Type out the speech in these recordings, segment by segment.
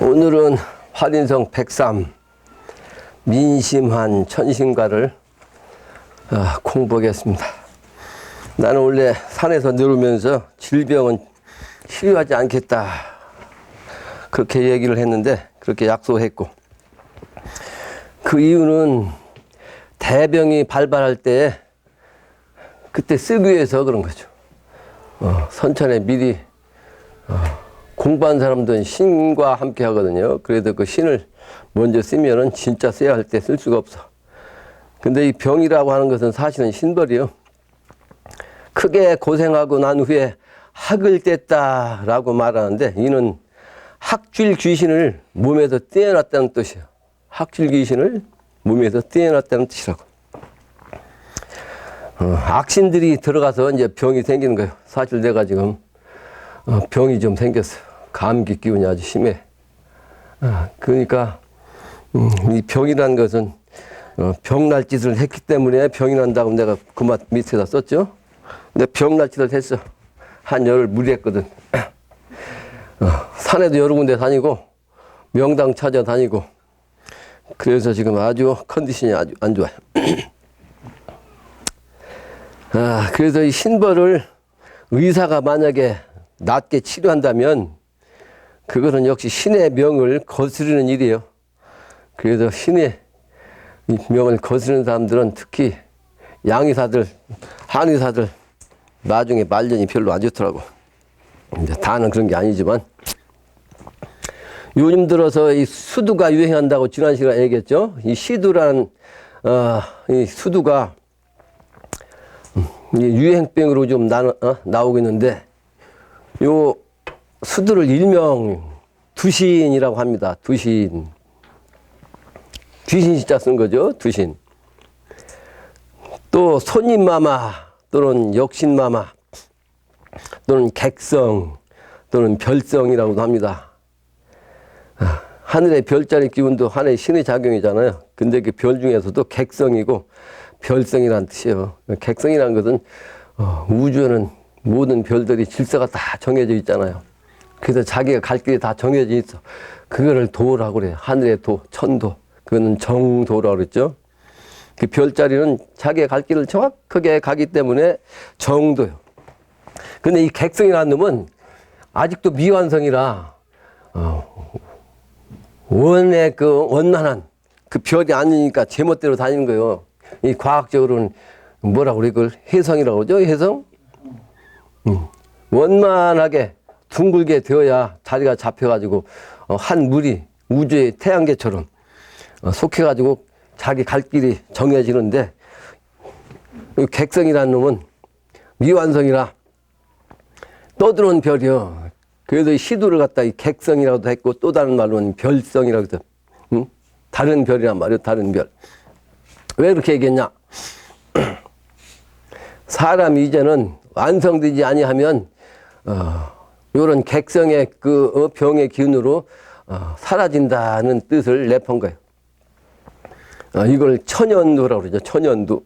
오늘은 활인성 103 민심한 천신가를 공부하겠습니다. 나는 원래 산에서 내려오면서 질병은 치료하지 않겠다 그렇게 얘기를 했는데, 그렇게 약속했고, 그 이유는 대병이 발발할 때 그때 쓰기 위해서 그런 거죠. 선천에 미리 공부한 사람들은 신과 함께 하거든요. 그래도 그 신을 먼저 쓰면은 진짜 써야 할 때 쓸 수가 없어. 근데 이 병이라고 하는 것은 사실은 신벌이요. 크게 고생하고 난 후에 학을 뗐다라고 말하는데, 이는 학줄 귀신을 몸에서 떼어놨다는 뜻이에요. 학줄 귀신을 몸에서 떼어놨다는 뜻이라고. 악신들이 들어가서 이제 병이 생기는 거예요. 사실 내가 지금 병이 좀 생겼어요. 감기 기운이 아주 심해. 그러니까 이 병이라는 것은 병날 짓을 했기 때문에 병이 난다고 내가 그 맛 밑에다 썼죠. 근데 병날 짓을 했어. 한 열흘 무리했거든. 산에도 여러 군데 다니고 명당 찾아다니고, 그래서 지금 아주 컨디션이 아주 안 좋아요. 그래서 이 신벌을 의사가 만약에 낫게 치료한다면 그것은 역시 신의 명을 거스르는 일이에요. 그래서 신의 명을 거스르는 사람들은, 특히 양의사들, 한의사들 나중에 말년이 별로 안 좋더라고. 이제 다는 그런 게 아니지만, 요즘 들어서 이 수두가 유행한다고 지난 시간에 얘기했죠. 이 시두라는 이 수두가 유행병으로 좀 나오고 있는데, 요 수두를 일명 두신이라고 합니다. 두신. 귀신 진짜 쓴 거죠. 두신. 또 손님마마 또는 역신마마 또는 객성 또는 별성이라고도 합니다. 하늘의 별자리 기운도 하나의 신의 작용이잖아요. 근데 그 별 중에서도 객성이고 별성이라는 뜻이에요. 객성이라는 것은 우주에는 모든 별들이 질서가 다 정해져 있잖아요. 그래서 자기가 갈 길이 다 정해져 있어. 그거를 도라고 그래요. 하늘의 도, 천도. 그거는 정도라고 그랬죠. 그 별자리는 자기가 갈 길을 정확하게 가기 때문에 정도요. 근데 이 객성이라는 놈은 아직도 미완성이라 원의 그 원만한 그 별이 아니니까 제멋대로 다니는 거예요. 이 과학적으로는 뭐라고 그래? 그걸 혜성이라고 그러죠? 혜성? 원만하게 둥글게 되어야 자리가 잡혀가지고 한 물이 우주의 태양계처럼 속해가지고 자기 갈 길이 정해지는데, 이 객성이라는 놈은 미완성이라 떠드는 별이요. 그래서 이 시두를 갖다 이 객성이라고도 했고, 또 다른 말로는 별성이라고도, 다른 별이란 말이에요. 다른 별. 왜 그렇게 얘기했냐? 사람이 이제는 완성되지 아니하면 이런 객성의 그 병의 기운으로 사라진다는 뜻을 내폰 거예요. 이걸 천연두라고 그러죠. 천연두.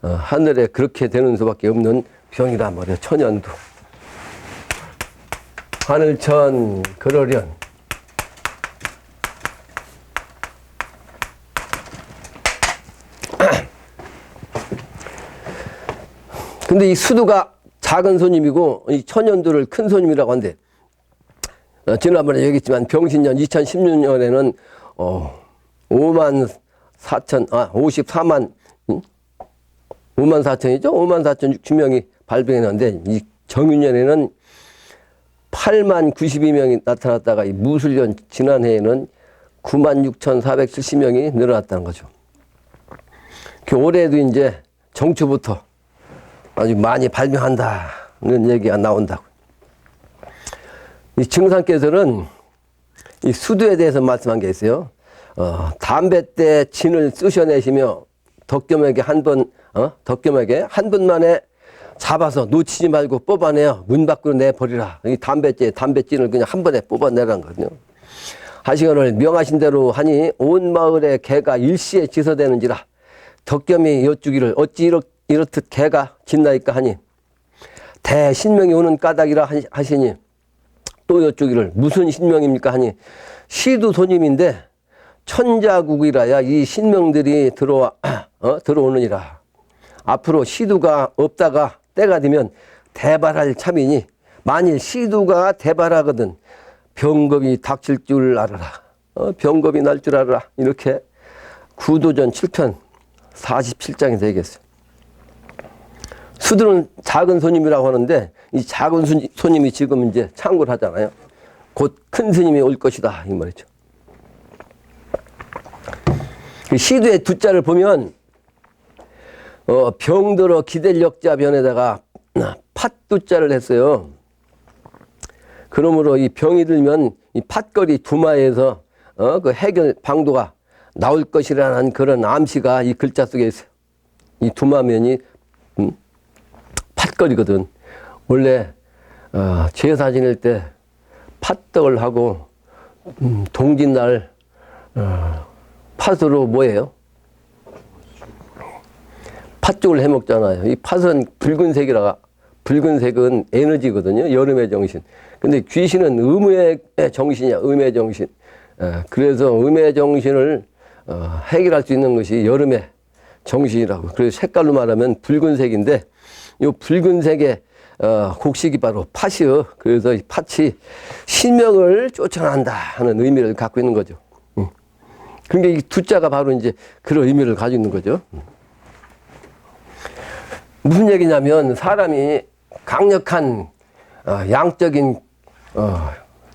하늘에 그렇게 되는 수밖에 없는 병이란 말이에요. 천연두. 하늘천 그러련. 근데 이 수두가 작은 손님이고, 이 천연두를 큰 손님이라고 하는데, 지난번에 얘기했지만 병신년 2016년에는 54만 54,000이죠? 54,060명이 발병했는데, 이 정윤년에는 80,092명이 나타났다가, 이 무술년 지난해에는 96,470명이 늘어났다는 거죠. 올해도 이제 정초부터 아주 많이 발병한다는 얘기가 나온다고. 이 증상께서는 이 수두에 대해서 말씀한 게 있어요. 담배 때 진을 쑤셔내시며 덕겸에게 한 번 만에 잡아서 놓치지 말고 뽑아내어 문 밖으로 내버리라. 이 담배진을 그냥 한 번에 뽑아내라는 거거든요. 하시거늘 명하신 대로 하니 온 마을에 개가 일시에 지서되는지라. 덕겸이 여쭈기를 어찌 이렇듯 개가 짖나이까 하니 대신명이 오는 까닭이라 하시니 또 여쭈기를 무슨 신명입니까 하니 시두 손님인데 천자국이라야 이 신명들이 들어오느니라. 앞으로 시두가 없다가 때가 되면 대발할 참이니 만일 시두가 대발하거든 병겁이 닥칠 줄 알아라. 병겁이 날 줄 알아라. 이렇게 구도전 7편 47장에 되겠어요. 수들은 작은 손님이라고 하는데 이 작은 손님이 지금 이제 창고를 하잖아요. 곧 큰 스님이 올 것이다 이 말이죠. 시두의 두자를 보면 병들어 기댈역자 변에다가 팥두자를 했어요. 그러므로 이 병이 들면 이 팥거리 두마에서 그 해결 방도가 나올 것이라는 그런 암시가 이 글자 속에 있어요. 이 두마면이 팥거리거든. 원래 제사 지낼 때 팥떡을 하고 동짓날 팥으로 뭐예요? 팥죽을 해 먹잖아요. 이 팥은 붉은색이라 붉은색은 에너지거든요. 여름의 정신. 근데 귀신은 음의 정신이야. 음의 정신. 그래서 음의 정신을 해결할 수 있는 것이 여름의 정신이라고. 그래서 색깔로 말하면 붉은색인데 이 붉은색의 곡식이 바로 팥이요. 그래서 이 팥이 신명을 쫓아난다 하는 의미를 갖고 있는 거죠. 그러니까 이 두자가 바로 이제 그런 의미를 가지고 있는 거죠. 무슨 얘기냐면 사람이 강력한 양적인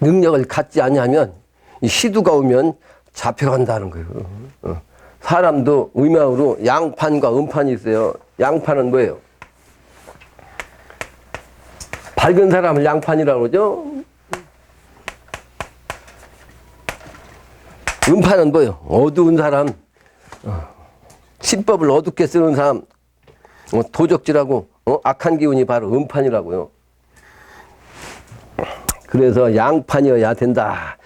능력을 갖지 않으면 이 시두가 오면 잡혀간다는 거예요. 사람도 음양으로 양판과 음판이 있어요. 양판은 뭐예요? 밝은 사람을 양판이라고 그러죠. 음판은 뭐예요? 어두운 사람, 신법을 어둡게 쓰는 사람, 도적질하고 악한 기운이 바로 음판이라고요. 그래서 양판이어야 된다.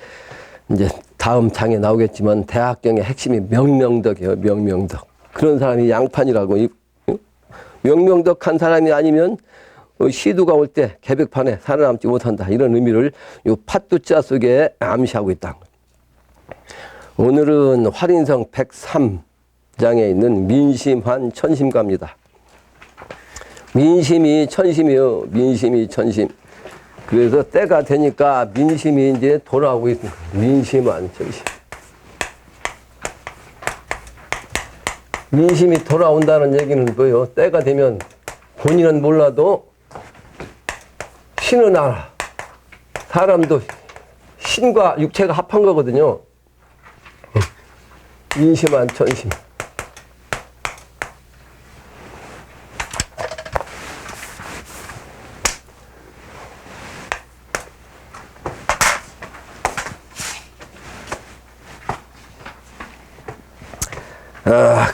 이제 다음 장에 나오겠지만 대학경의 핵심이 명명덕이에요. 명명덕. 그런 사람이 양판이라고. 명명덕한 사람이 아니면 시두가 올 때 개벽판에 살아남지 못한다. 이런 의미를 이 팥두자 속에 암시하고 있다. 오늘은 활인성 103장에 있는 민심환 천심가입니다. 민심이 천심이요. 민심이 천심. 그래서 때가 되니까 민심이 이제 돌아오고 있습니다. 민심환 천심. 민심이 돌아온다는 얘기는 뭐예요? 때가 되면 본인은 몰라도 신은 알아. 사람도 신과 육체가 합한 거거든요. 민심환 천심.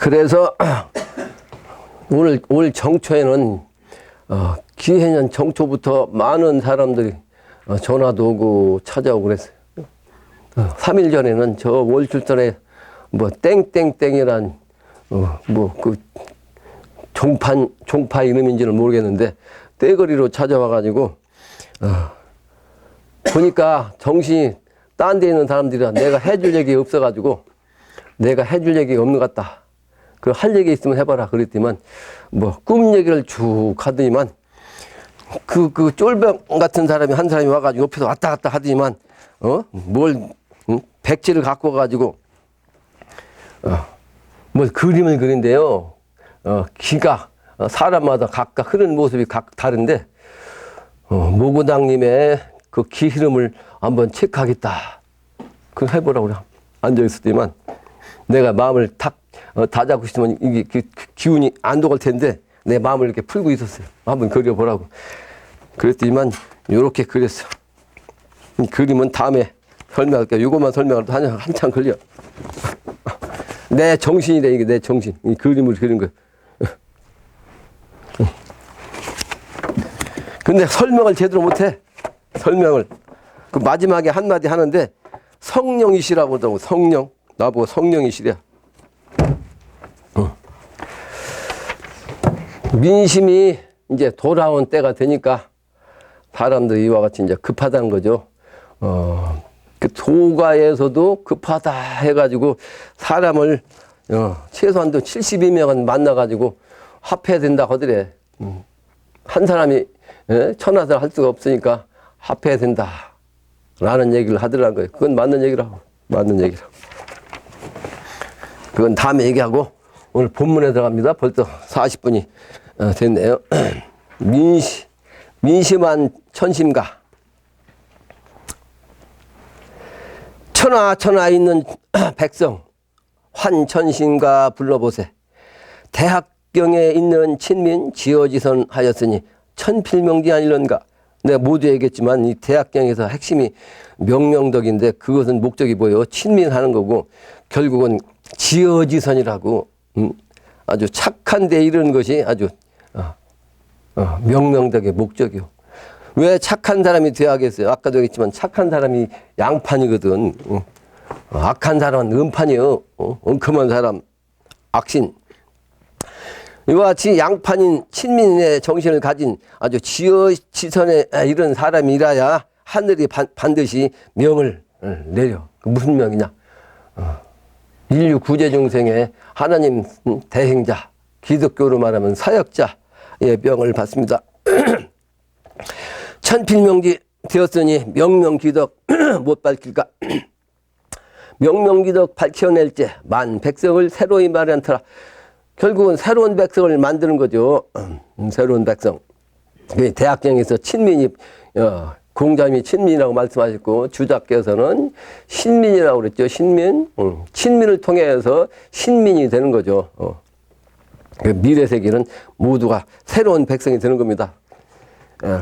그래서 올 정초에는 기해년 정초부터 많은 사람들이 전화도 오고 찾아오고 그랬어요. 3일 전에는 저 월출전에 뭐 땡땡땡이란 뭐 그 종파 이름인지는 모르겠는데 떼거리로 찾아와가지고 보니까 정신이 딴 데 있는 사람들이라 내가 해줄 얘기 없어가지고 내가 해줄 얘기가 없는 것 같다. 그 할 얘기 있으면 해봐라. 그랬더니만 뭐 꿈 얘기를 쭉 하더니만 그 쫄병 같은 사람이 한 사람이 와가지고 옆에서 왔다 갔다 하더니만 백지를 갖고 와가지고 뭐 그림을 그린대요. 기가 사람마다 각각 흐르는 모습이 다른데 모구당님의 그 기 흐름을 한번 체크하겠다. 그거 해보라고 그래. 앉아있을 때만 내가 마음을 탁 다 잡고 있으면 이게 그 기운이 안 돌아갈 텐데 내 마음을 이렇게 풀고 있었어요. 한번 그려보라고. 그랬더니만 요렇게 그렸어. 이 그림은 다음에 설명할게요. 요것만 설명해도 한참 걸려. 내 정신이래. 이게 내 정신. 이 그림을 그린 거예요. 근데 설명을 제대로 못해. 설명을. 그 마지막에 한마디 하는데 성령이시라고 하더라고. 성령. 나보고 성령이시래. 민심이 이제 돌아온 때가 되니까 사람들이 이와 같이 이제 급하다는 거죠. 그 도가에서도 급하다 해가지고 사람을 최소한도 72명은 만나가지고 합해야 된다 하더래. 한 사람이 천하를 할 수가 없으니까 합해야 된다 라는 얘기를 하더라는 거예요. 그건 맞는 얘기라고. 그건 다음에 얘기하고 오늘 본문에 들어갑니다. 벌써 40분이 됐네요. 민심한 천심가. 천하 있는 백성 환천심가 불러보세. 대학경에 있는 친민 지어지선 하였으니 천필명지 아니런가. 내가 모두 얘기했지만 이 대학경에서 핵심이 명명덕인데 그것은 목적이 뭐예요? 친민하는 거고 결국은 지어지선이라고 아주 착한 데 이르는 것이 아주 명명덕의 목적이요. 왜 착한 사람이 돼야겠어요? 아까도 얘기했지만 착한 사람이 양판이거든. 악한 사람은 음판이요. 엉큼한 사람 악신. 이와 같이 양판인 친민의 정신을 가진 아주 지어지선에 이런 사람이라야 하늘이 반드시 명을 내려. 무슨 명이냐? 인류 구제 중생의 하나님 대행자, 기독교로 말하면 사역자의 명을 받습니다. 천필명지 되었으니 명명기덕 못 밝힐까? 명명기덕 밝혀낼제 만 백성을 새로이 마련하라. 결국은 새로운 백성을 만드는 거죠. 새로운 백성. 대학경에서 친민이 공자님이 친민이라고 말씀하셨고 주작께서는 신민이라고 그랬죠. 신민. 친민을 통해서 신민이 되는 거죠. 미래 세계는 모두가 새로운 백성이 되는 겁니다.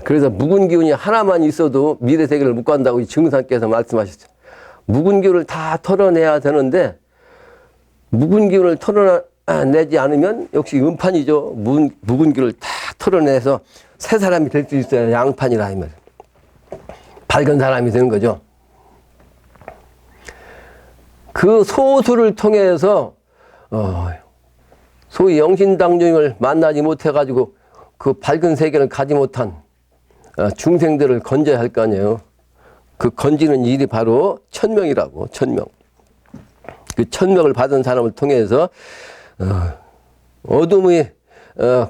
그래서 묵은 기운이 하나만 있어도 미래 세계를 못 간다고 증상께서 말씀하셨죠. 묵은 기운을 다 털어내야 되는데 묵은 기운을 털어내지 않으면 역시 음판이죠. 묵은 기운을 다 털어내서 새 사람이 될 수 있어야 양판이라 하면 밝은 사람이 되는 거죠. 그 소수를 통해서 소위 영신당중을 만나지 못해가지고 그 밝은 세계를 가지 못한 중생들을 건져야 할 거 아니에요. 그 건지는 일이 바로 천명이라고. 천명. 그 천명을 받은 사람을 통해서 어둠의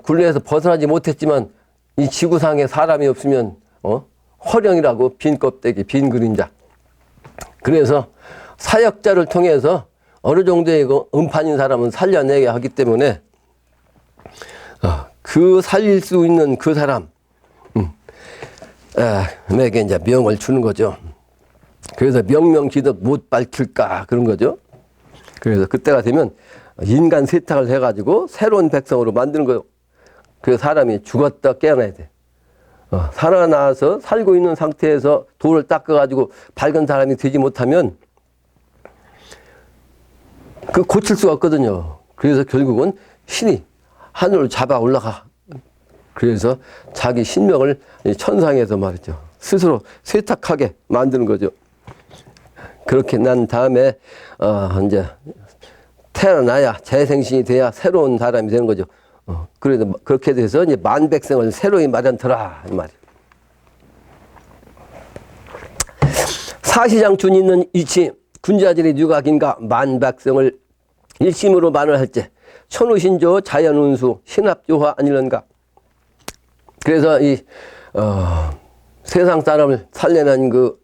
굴레에서 벗어나지 못했지만 이 지구상에 사람이 없으면 허령이라고 빈 껍데기, 빈 그림자. 그래서 사역자를 통해서 어느 정도의 음판인 사람은 살려내게 하기 때문에 그 살릴 수 있는 그 사람 에게 이제 명을 주는 거죠. 그래서 명명기덕 못 밝힐까 그런 거죠. 그래서 그때가 되면 인간 세탁을 해가지고 새로운 백성으로 만드는 거예요. 그 사람이 죽었다 깨어나야 돼. 살아나서 살고 있는 상태에서 돌을 닦아가지고 밝은 사람이 되지 못하면 그 고칠 수가 없거든요. 그래서 결국은 신이 하늘을 잡아 올라가. 그래서 자기 신명을 천상에서 말이죠. 스스로 세탁하게 만드는 거죠. 그렇게 난 다음에 이제 태어나야 재생신이 돼야 새로운 사람이 되는 거죠. 그래도 그렇게 돼서 이제 만 백성을 새로이 마련하라 이 말이에요. 사시장춘 있는 이치 군자들이 누가긴가 만 백성을 일심으로 만을할지 천우신조 자연운수 신합조화 아니런가. 그래서 이 세상 사람을 살려낸 그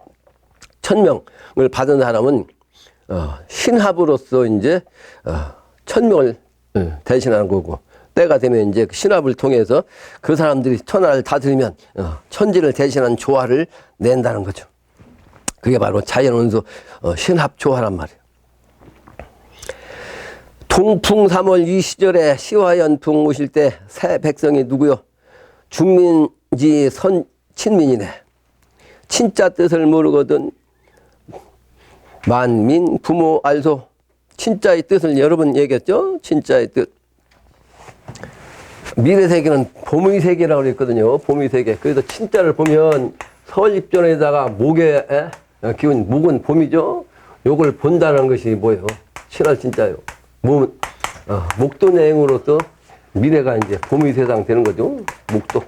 천명을 받은 사람은 신합으로서 이제 천명을 대신하는 거고, 때가 되면 이제 신합을 통해서 그 사람들이 천하를 다스리면 천지를 대신한 조화를 낸다는 거죠. 그게 바로 자연운수 신합조화란 말이에요. 동풍 3월 이 시절에 시화연풍 오실 때 새 백성이 누구요? 중민지 친민이네. 친자 뜻을 모르거든 만민 부모 알소. 친자의 뜻을 여러 번 얘기했죠. 친자의 뜻. 미래 세계는 봄의 세계라고 그랬거든요. 봄의 세계. 그래서 친자를 보면 설입전에다가 목에 기운, 목은 봄이죠. 요걸 본다는 것이 뭐예요? 친할 친자요. 목도내행으로서 미래가 이제 봄의 세상 되는 거죠. 목도.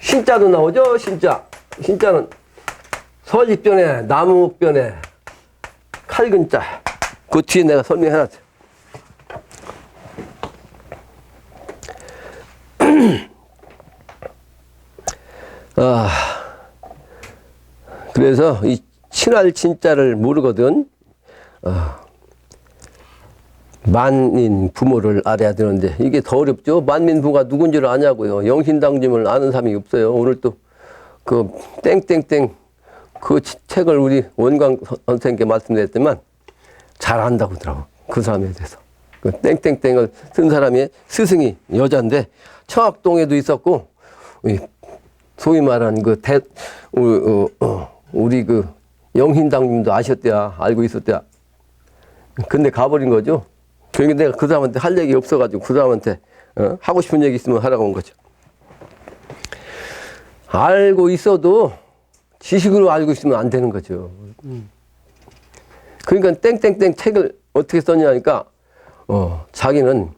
신자도 나오죠. 신자. 신자는 서지변에 나무변에 칼근자 그 뒤에 내가 설명해놨어. 그래서 이 친할 진짜를 모르거든. 만인 부모를 알아야 되는데 이게 더 어렵죠. 만민부가 누군지를 아냐고요. 영신당님을 아는 사람이 없어요. 오늘 또 그 땡땡땡 그 책을 우리 원광 선생님께 말씀드렸지만 잘 안다고 하더라고. 그 사람에 대해서. 그 땡땡땡을 쓴 사람이 스승이 여자인데 청학동에도 있었고 소위 말하는 그 우리 그 영신당님도 아셨대야. 알고 있었대야. 근데 가버린 거죠. 그러니까 내가 그 사람한테 할 얘기 없어가지고 그 사람한테 하고 싶은 얘기 있으면 하라고 한 거죠. 알고 있어도 지식으로 알고 있으면 안 되는 거죠. 그러니까 땡땡땡 책을 어떻게 썼냐 하니까 자기는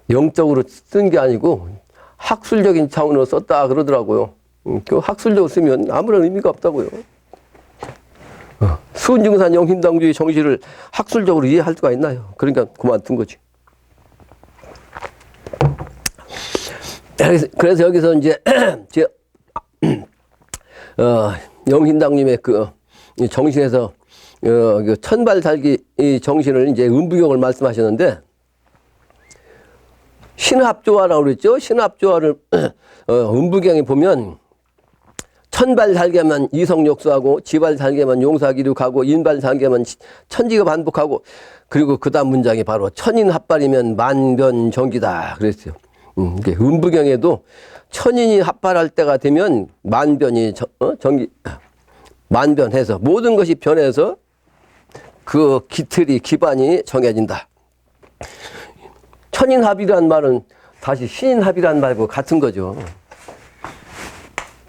영적으로 쓴 게 아니고 학술적인 차원으로 썼다 그러더라고요. 그 학술적으로 쓰면 아무런 의미가 없다고요. 수은증산 영신당주의 정신을 학술적으로 이해할 수가 있나요? 그러니까 그만둔 거지. 그래서 여기서 이제 영신당님의 그 정신에서 그 천발살기 정신을 이제 음부경을 말씀하셨는데 신합조화라고 그랬죠. 신합조화를 음부경에 보면 천발살기만 이성욕수하고 지발살기만 용사기륙하고 인발살기만 천지가 반복하고 그리고 그 다음 문장이 바로 천인합발이면 만변정기다 그랬어요. 이게 음부경에도 천인이 합발할 때가 되면 만변이 정기 만변해서 모든 것이 변해서 그 기틀이 기반이 정해진다. 천인합이란 말은 다시 신인합이란 말과 같은 거죠.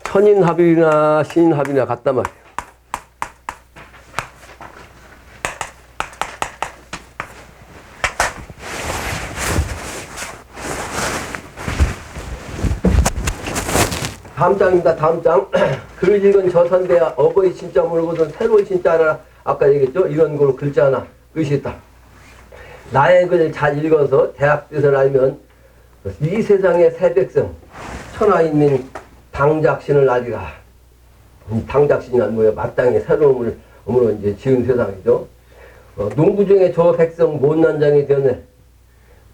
천인합이나 신인합이나 같단 말이에요. 다음 장입니다. 다음 장. 글 읽은 저 선배야 어버이 진짜 모르고선 새로운 진짜 알아라. 아까 얘기했죠. 이런 걸로 글자 하나 뜻이 있다. 나의 글 잘 읽어서 대학 뜻을 알면 이 세상의 새백성 천하인민 당작신을 알리라. 당작신이란 뭐예요? 마땅히 새로움을 이제 지은 세상이죠. 농부 중에 저 백성 못난 장이 되었네.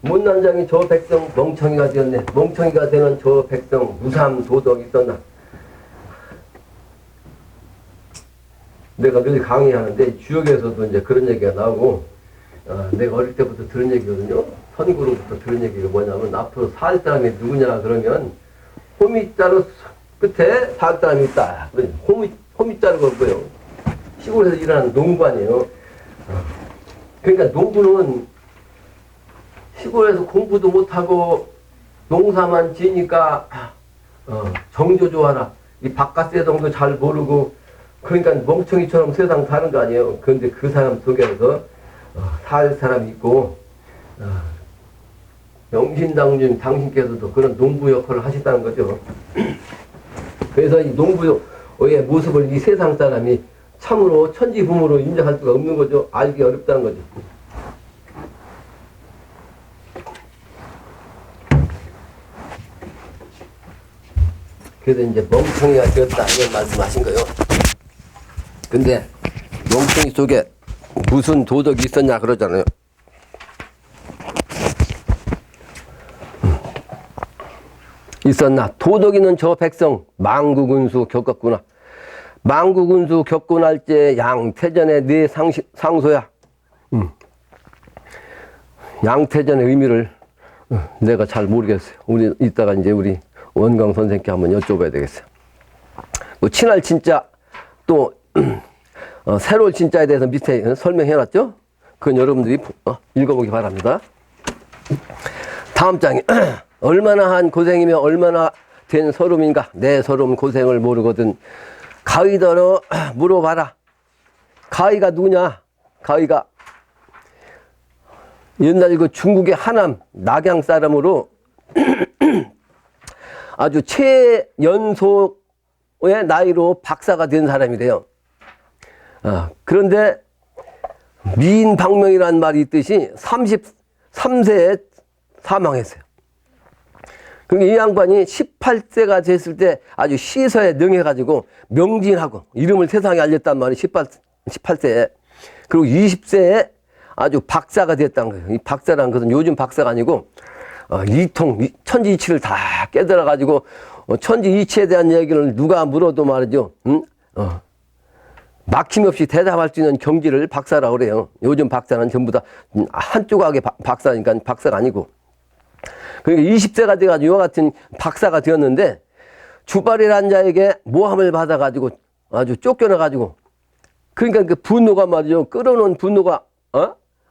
못난 장이 저 백성 멍청이가 되었네. 멍청이가 되는 저 백성 무삼 도덕이 있었나. 내가 늘 강의하는데 주역에서도 이제 그런 얘기가 나오고 내가 어릴 때부터 들은 얘기거든요. 선구로부터 들은 얘기가 뭐냐면 앞으로 살 사람이 누구냐 그러면 호미자로 끝에 살 사람이 있다. 호미자로가 뭐예요? 시골에서 일하는 농부아니에요. 그러니까 농부는 시골에서 공부도 못하고 농사만 지니까 정조 좋아라. 이 바깥세상도 잘 모르고 그러니까 멍청이처럼 세상 사는 거 아니에요. 그런데 그 사람 속에서 살 사람이 있고 영신당님 당신께서도 그런 농부 역할을 하셨다는 거죠. 그래서 이 농부의 모습을 이 세상 사람이 참으로 천지 부모로 인정할 수가 없는 거죠. 알기 어렵다는 거죠. 그래서 이제 멍청이가 되었다 이런 말씀하신 거예요. 근데 멍청이 속에 무슨 도덕이 있었냐 그러잖아요. 있었나? 도덕 있는 저 백성 망구군수 겪었구나. 망구군수 겪고 날째 양태전의 네 상소야. 양태전의 의미를 내가 잘 모르겠어요. 우리 이따가 이제 우리 원광 선생님께 한번 여쭤봐야 되겠어요. 뭐 친할 진짜 또 새로운 진짜에 대해서 밑에 설명해놨죠? 그건 여러분들이 읽어보기 바랍니다. 다음 장에 얼마나 한 고생이며 얼마나 된 서름인가. 내 서름 고생을 모르거든 가위더러 물어봐라. 가위가 누구냐? 가위가 옛날 그 중국의 하남 낙양 사람으로 아주 최연소의 나이로 박사가 된 사람이래요. 그런데 미인방명이라는 말이 있듯이 33세에 사망했어요. 그러니까 이 양반이 18세가 됐을 때 아주 시서에 능해가지고 명진하고 이름을 세상에 알렸단 말이에요. 18세에. 그리고 20세에 아주 박사가 됐다는 거예요. 이 박사라는 것은 요즘 박사가 아니고 천지이치를 다 깨달아가지고 천지이치에 대한 얘기를 누가 물어도 말이죠. 막힘없이 대답할 수 있는 경지를 박사라고 그래요. 요즘 박사는 전부 다 한조각의 박사니까 박사가 아니고. 그러니까 20세가 돼가지고 이와 같은 박사가 되었는데 주발이라는 자에게 모함을 받아가지고 아주 쫓겨나가지고 그러니까 그 분노가 말이죠. 끌어놓은 분노가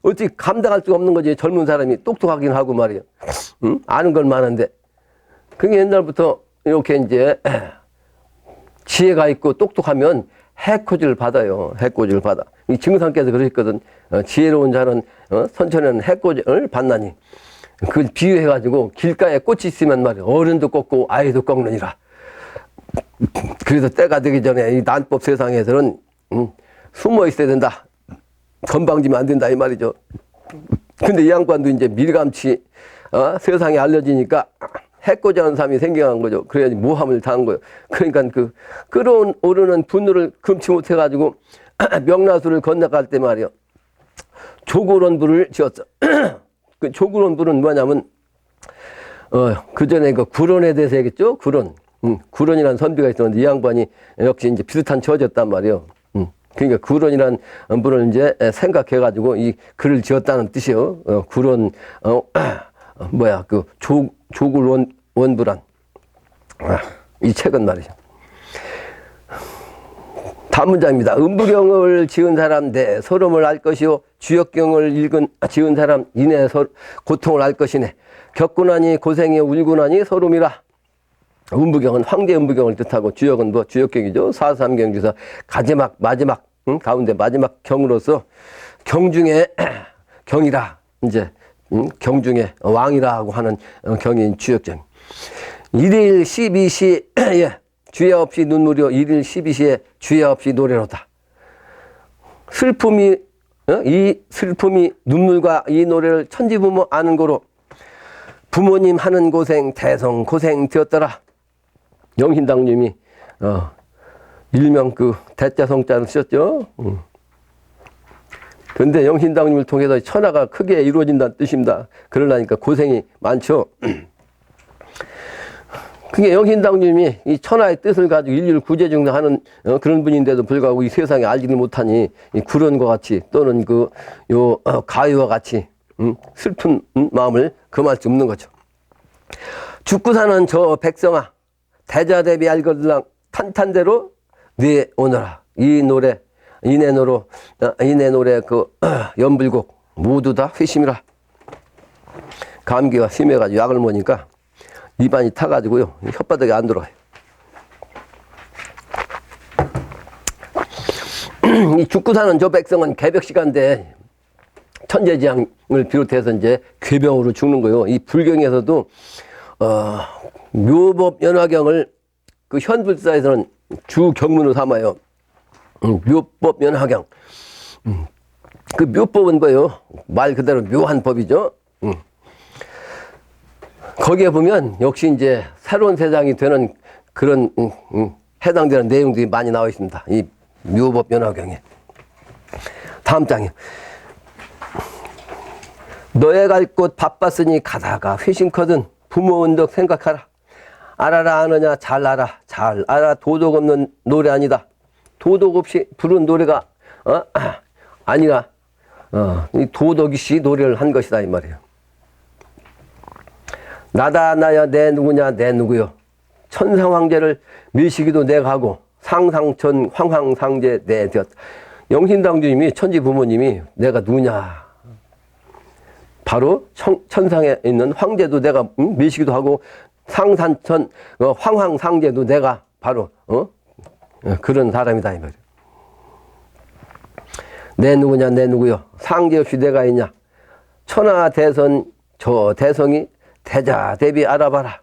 어떻게 감당할 수가 없는 거지. 젊은 사람이 똑똑하긴 하고 말이에요. 아는 건 많은데. 그게 옛날부터 이렇게 이제 지혜가 있고 똑똑하면 해코지를 받아요. 해코지를 받아. 이 증상께서 그러셨거든. 지혜로운 자는 선천에는 해코지를 받나니. 그걸 비유해가지고 길가에 꽃이 있으면 말이야. 어른도 꺾고 아이도 꺾느니라. 그래서 때가 되기 전에 이 난법 세상에서는 숨어 있어야 된다. 건방지면 안 된다 이 말이죠. 근데 이 양반도 이제 밀감치 세상에 알려지니까 해코지하는 사람이 생겨난 거죠. 그래야지 모함을 당한 거예요. 그러니까 그 끌어오르는 분노를 금치 못해가지고 명나수를 건너갈 때 말이요. 조구론부를 지었어. 그 조구론부는 뭐냐면 그 전에 그 구론에 대해서 얘기했죠. 구론. 구론이라는 선비가 있었는데 이 양반이 역시 이제 비슷한 처지였단 말이에요. 그러니까 구론이라는 분을 이제 생각해가지고 이 글을 지었다는 뜻이요. 구론 그 조굴원부란 이 책은 말이죠. 단문자입니다. 음부경을 지은 사람 내 서름을 알 것이요 주역경을 지은 사람 이내 고통을 알 것이네. 겪고 나니 고생이 울고 나니 서름이라. 음부경은 황제 음부경을 뜻하고 주역은 주역경이죠. 사삼경 중에서 마지막 가운데 마지막 경으로서 경중의 경이라 이제 경중의 왕이라고 하는 경인 주역경. 1일 12시에 주야 없이 눈물이요 1일 12시에 주야 없이 노래로다. 이 슬픔이 눈물과 이 노래를 천지부모 아는 거로 부모님 하는 고생 대성 고생 되었더라. 영신당님이 일명 그 대자성자를 쓰셨죠. 근데 영신당님을 통해서 천하가 크게 이루어진다는 뜻입니다. 그러려니까 고생이 많죠. 그게 영신당님이 이 천하의 뜻을 가지고 인류를 구제중하는 그런 분인데도 불구하고 이 세상에 알지를 못하니 이 구론과 같이 또는 가위와 같이 슬픈 마음을 금할 수 없는 거죠. 죽고 사는 저 백성아 대자대비 알거들랑 탄탄대로 네 오너라. 이 노래 이내 노래 그 연불곡 모두 다 회심이라. 감기가 심해가지고 약을 먹으니까 입안이 타가지고요 혓바닥에 안 들어가요. 이 죽고 사는 저 백성은 개벽시간대 천재지향을 비롯해서 이제 괴병으로 죽는 거예요. 이 불경에서도 묘법 연화경을 그 현불사에서는 주 경문으로 삼아요. 묘법 연화경. 그 묘법은 뭐예요? 말 그대로 묘한 법이죠. 거기에 보면 역시 이제 새로운 세상이 되는 그런 해당되는 내용들이 많이 나와 있습니다. 이 묘법 연화경에. 다음 장에 너의 갈 곳 바빴으니 가다가 회심커든 부모 언덕 생각하라. 알아라 아느냐 잘 알아 도덕 없는 노래 아니다. 도덕 없이 부른 노래가 아니라 이 도덕 없이 노래를 한 것이다 이 말이에요. 나다 나야 내 누구냐 내 누구요. 천상황제를 밀시기도 내가 하고 상상천 황황상제 내 되었다. 영신당주님이 천지 부모님이 내가 누구냐. 바로 천상에 있는 황제도 내가 밀시기도 하고 상산천 황황상제도 내가 바로 그런 사람이다 이 말이에요. 내 누구냐 내 누구요. 상제 없이 내가 있냐. 천하 대선 저 대성이 대자 대비 알아봐라.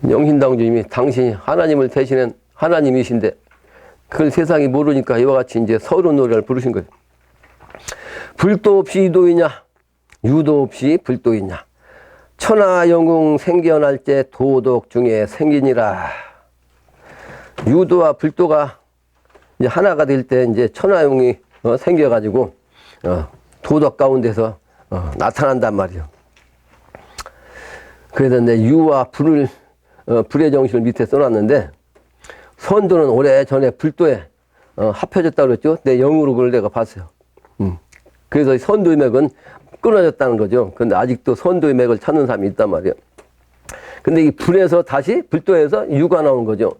영신당 주님이 당신이 하나님을 대신한 하나님이신데 그걸 세상이 모르니까 이와 같이 이제 서론 노래를 부르신 거예요. 불도 없이 유도이냐, 유도 없이 불도이냐. 천하 영웅 생겨날 때 도덕 중에 생기니라. 유도와 불도가 이제 하나가 될 때 이제 천하 영웅이 생겨가지고 도덕 가운데서 나타난단 말이에요. 그래서 내 유와 불을 불의 정신을 밑에 써놨는데, 선도는 오래 전에 불도에 합혀졌다고 그랬죠. 내 영으로 그걸 내가 봤어요. 그래서 선도의 맥은 끊어졌다는 거죠. 근데 아직도 선도의 맥을 찾는 사람이 있단 말이에요. 근데 이 불에서 다시 불도에서 유가 나온 거죠.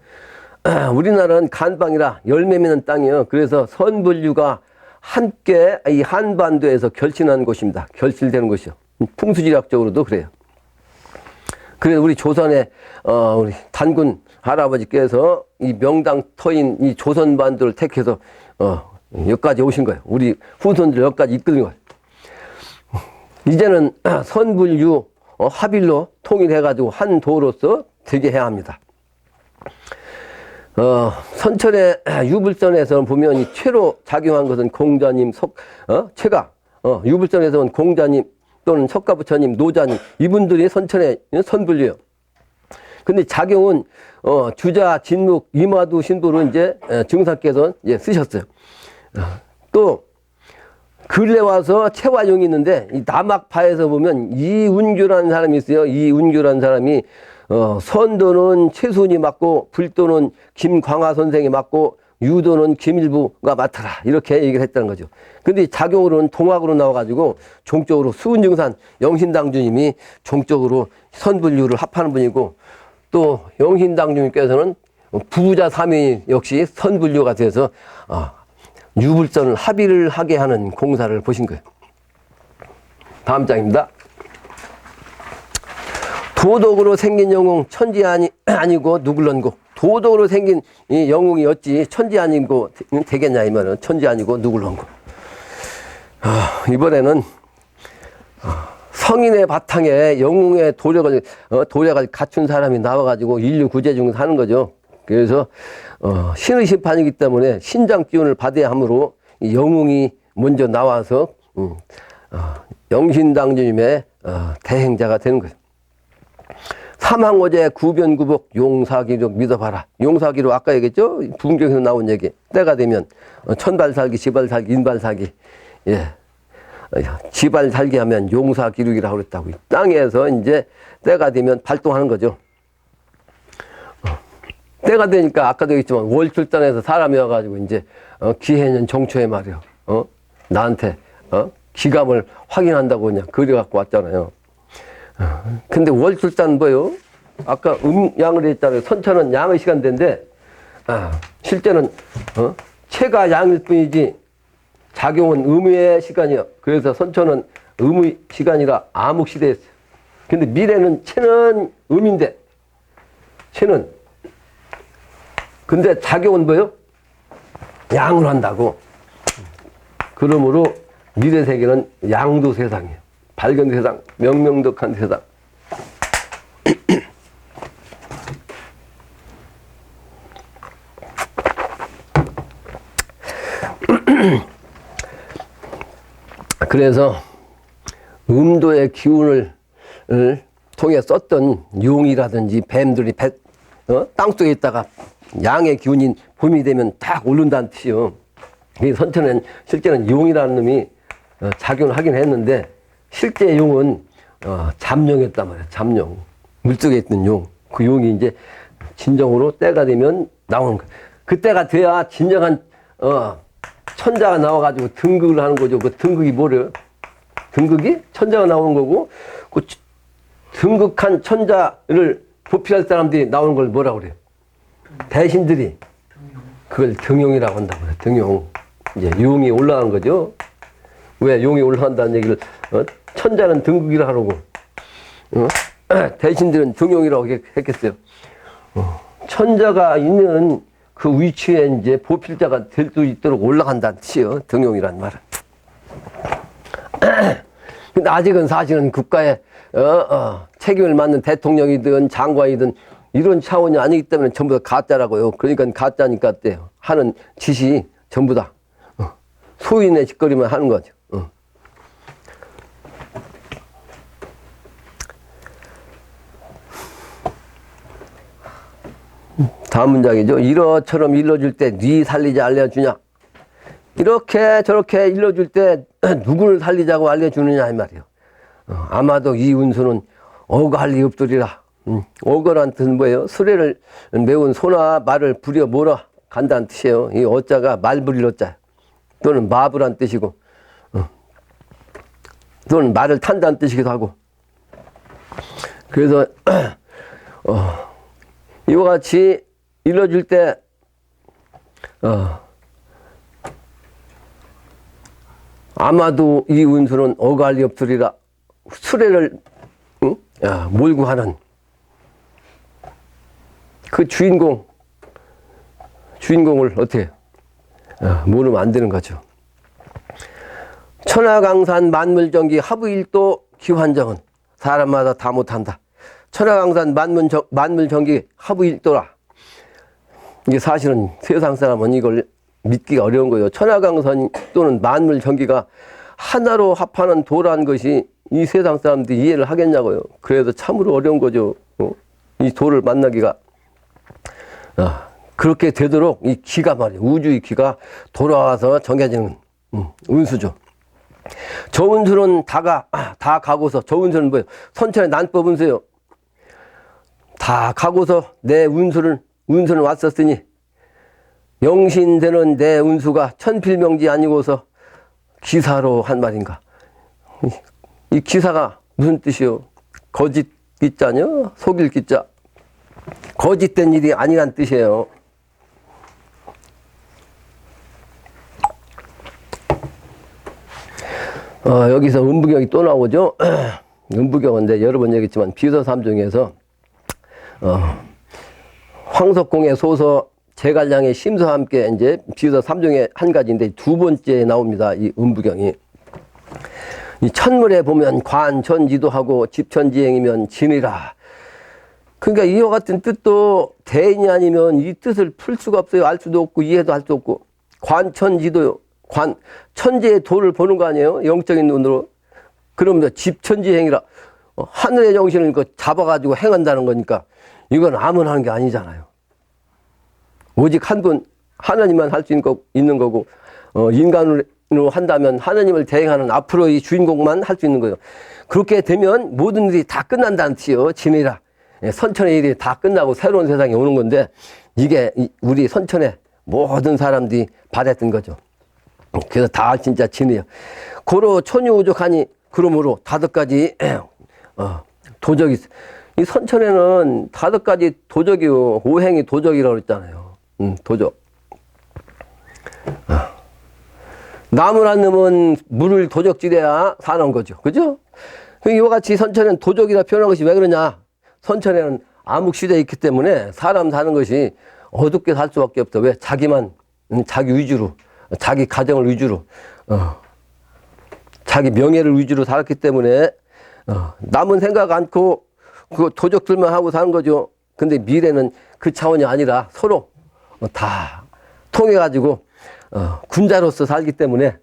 우리나라는 간방이라 열매 맺는 땅이에요. 그래서 선불유가 함께 이 한반도에서 결신한 곳입니다. 결실되는 곳이요. 풍수지리학적으로도 그래요. 그래서 우리 조선의 우리 단군 할아버지께서 이 명당 터인 이 조선반도를 택해서 여기까지 오신 거예요. 우리 후손들 여기까지 이끌린 거예요. 이제는 선불유 합일로 통일해가지고 한 도로서 되게 해야 합니다. 선천의 유불선에서 보면 이 최로 작용한 것은 공자님, 최가, 유불선에서는 공자님 또는 석가부처님, 노자님, 이분들이 선천의 선불유예요. 근데 작용은, 주자, 진묵, 이마두 신부로 이제 증사께서 이제 쓰셨어요. 또, 근래 와서 채화용이 있는데, 이 남학파에서 보면 이운규라는 사람이 있어요. 이운규라는 사람이 선도는 최순이 맡고 불도는 김광하 선생이 맡고 유도는 김일부가 맡아라 이렇게 얘기를 했다는 거죠. 근데 작용으로는 동학으로 나와가지고 종적으로 수은증산 영신당주님이 종적으로 선불유를 합하는 분이고, 또 영신당주님께서는 부자 삼위 역시 선불유가 돼서 유불선을 합의를 하게 하는 공사를 보신 거예요. 다음 장입니다. 도덕으로 생긴 영웅 천지 아니고 누굴런고. 도덕으로 생긴 이 영웅이 어찌 천지 아니고 되겠냐 이면은 천지 아니고 누굴런고. 이번에는 성인의 바탕에 영웅의 도력을 갖춘 사람이 나와가지고 인류 구제 중에 하는 거죠. 그래서 신의 심판이기 때문에 신장 기운을 받아야 하므로 이 영웅이 먼저 나와서 영신당주님의 대행자가 되는 거예요. 삼항오제 구변구복 용사기록 믿어봐라. 용사기록 아까 얘기했죠? 부흥경에서 나온 얘기. 때가 되면 천발살기, 지발살기, 인발살기. 예. 지발살기 하면 용사기록이라고 그랬다고. 땅에서 이제 때가 되면 발동하는 거죠. 때가 되니까 아까도 얘기했지만 월출단에서 사람이 와가지고 이제 기해년 정초에 말이요. 나한테 기감을 확인한다고 그냥 그려갖고 왔잖아요. 근데 월출단은 뭐요? 아까 양을 했잖아요. 선천은 양의 시간대인데, 실제는, 체가 양일 뿐이지, 작용은 음의 시간이요. 그래서 선천은 음의 시간이라 암흑시대였어요. 근데 미래는 체는 음인데, 체는. 근데 작용은 뭐요? 양을 한다고. 그러므로 미래 세계는 양도 세상이에요. 밝은 세상, 명명덕한 세상. 그래서 음도의 기운을 통해 썼던 용이라든지 뱀들이 땅속에 있다가 양의 기운인 봄이 되면 딱 오른다는 뜻이요. 이 선천은 실제는 용이라는 놈이 작용을 하긴 했는데, 실제 용은 잠룡이었단 말이에요. 잠룡. 물속에 있던 용. 그 용이 이제 진정으로 때가 되면 나오는 거예요. 그때가 돼야 진정한 천자가 나와가지고 등극을 하는 거죠. 그 등극이 뭐래요? 등극이 천자가 나오는 거고, 그 등극한 천자를 보필할 사람들이 나오는 걸 뭐라고 그래요? 대신들이 그걸 등용이라고 한다고 그래요. 등용. 이제 용이 올라가는 거죠. 왜 용이 올라간다는 얘기를 천자는 등극이라 하라고 대신들은 등용이라고 했겠어요. 천자가 있는 그 위치에 이제 보필자가 될 수 있도록 올라간다는 뜻이에요. 등용이란 말은. 근데 아직은 사실은 국가의 책임을 맡는 대통령이든 장관이든 이런 차원이 아니기 때문에 전부 다 가짜라고요. 그러니까 가짜니까 어때요? 하는 짓이 전부 다 소인의 짓거리만 하는 거죠. 다음 문장이죠. 이러처럼 일러줄 때 네 살리자 알려주냐. 이렇게 저렇게 일러줄 때 누구를 살리자고 알려주느냐 이 말이에요. 아마도 이 운수는 어거할 리 없으리라. 어거란 뜻은 뭐예요? 수레를 메운 소나 말을 부려 몰아 간다는 뜻이에요. 이 어자가 말 부릴 어자 또는 마부란 뜻이고 또는 말을 탄다는 뜻이기도 하고. 그래서 이와 같이 일러줄 때 아마도 이 운수는 어거할 리 없으리라. 수레를 몰고 하는 그 주인공을 어떻게 모르면 안 되는 거죠. 천하강산 만물정기 하부일도 기환정은 사람마다 다 못한다. 천하강산 만물정기 하부일도라. 이게 사실은 세상 사람은 이걸 믿기가 어려운 거예요. 천하강산 또는 만물정기가 하나로 합하는 도라는 것이 이 세상 사람들이 이해를 하겠냐고요. 그래서 참으로 어려운 거죠. 이 도를 만나기가. 그렇게 되도록 이 기가 말이에요. 우주의 기가 돌아와서 정해지는 운수죠. 저 운수는 다 가고서, 저 운수는 뭐예요? 선천의 난법 운수예요. 다 가고서 내 운수는 왔었으니 영신되는 내 운수가 천필명지 아니고서 기사로 한 말인가. 이 기사가 무슨 뜻이요? 거짓 기자냐? 속일 기자. 거짓된 일이 아니란 뜻이에요. 여기서 음부경이 또 나오죠. 음부경인데 여러 번 얘기했지만 비서 3중에서 황석공의 소서 제갈량의 심서와 함께 이제 비서 3중의 한 가지인데 두 번째에 나옵니다. 이 음부경이. 이 천물에 보면 관천지도하고 집천지행이면 진이라. 그러니까 이와 같은 뜻도 대인이 아니면 이 뜻을 풀 수가 없어요. 알 수도 없고 이해도 할 수 없고. 관천지도요. 천지의 도를 보는 거 아니에요? 영적인 눈으로. 그러면 집천지행이라. 하늘의 정신을 잡아가지고 행한다는 거니까 이건 아무나 하는 게 아니잖아요. 오직 한 분 하나님만 할 수 있는 거고 인간으로 한다면 하나님을 대행하는 앞으로의 주인공만 할 수 있는 거예요. 그렇게 되면 모든 일이 다 끝난다는 뜻이요. 진이라. 선천의 일이 다 끝나고 새로운 세상이 오는 건데 이게 우리 선천의 모든 사람들이 바랬던 거죠. 그래서 다 진짜 진이에요. 고로 천유우족하니 그러므로 5가지 도적이 있어요. 이 선천에는 5가지 도적이요. 오행이 도적이라고 그랬잖아요. 도적. 나물 한 놈은 물을 도적질해야 사는 거죠. 그죠? 이와 같이 선천에는 도적이라 표현한 것이 왜 그러냐? 선천에는 암흑시대에 있기 때문에 사람 사는 것이 어둡게 살 수밖에 없어. 왜? 자기만, 자기 위주로, 자기 가정을 위주로, 자기 명예를 위주로 살았기 때문에, 남은 생각 않고 그 도적들만 하고 사는 거죠. 근데 미래는 그 차원이 아니라 서로 다 통해가지고, 군자로서 살기 때문에,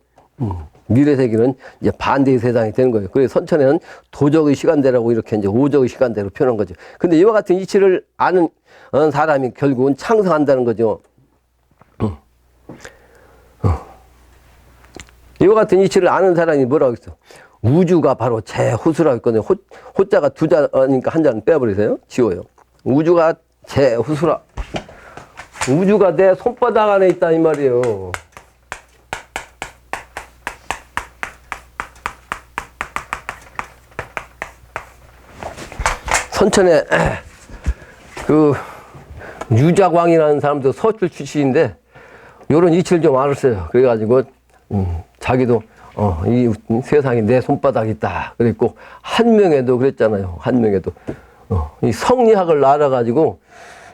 미래 세계는 이제 반대의 세상이 되는 거예요. 그래서 선천에는 도적의 시간대라고 이렇게 이제 오적의 시간대로 표현한 거죠. 근데 이와 같은 이치를 아는 사람이 결국은 창성한다는 거죠. 이와 같은 이치를 아는 사람이 뭐라고 했어? 우주가 바로 제 후수라고 했거든요. 호자가 2자니까 한 자는 빼버리세요. 지워요. 우주가 제 후수라. 우주가 내 손바닥 안에 있다 이 말이에요. 선천에 그 유자광이라는 사람도 서출 출신인데 요런 이치를 좀 알았어요. 그래가지고 자기도 이 세상에 내 손바닥이 있다 그랬고 한명에도 그랬잖아요. 한명에도 이 성리학을 알아가지고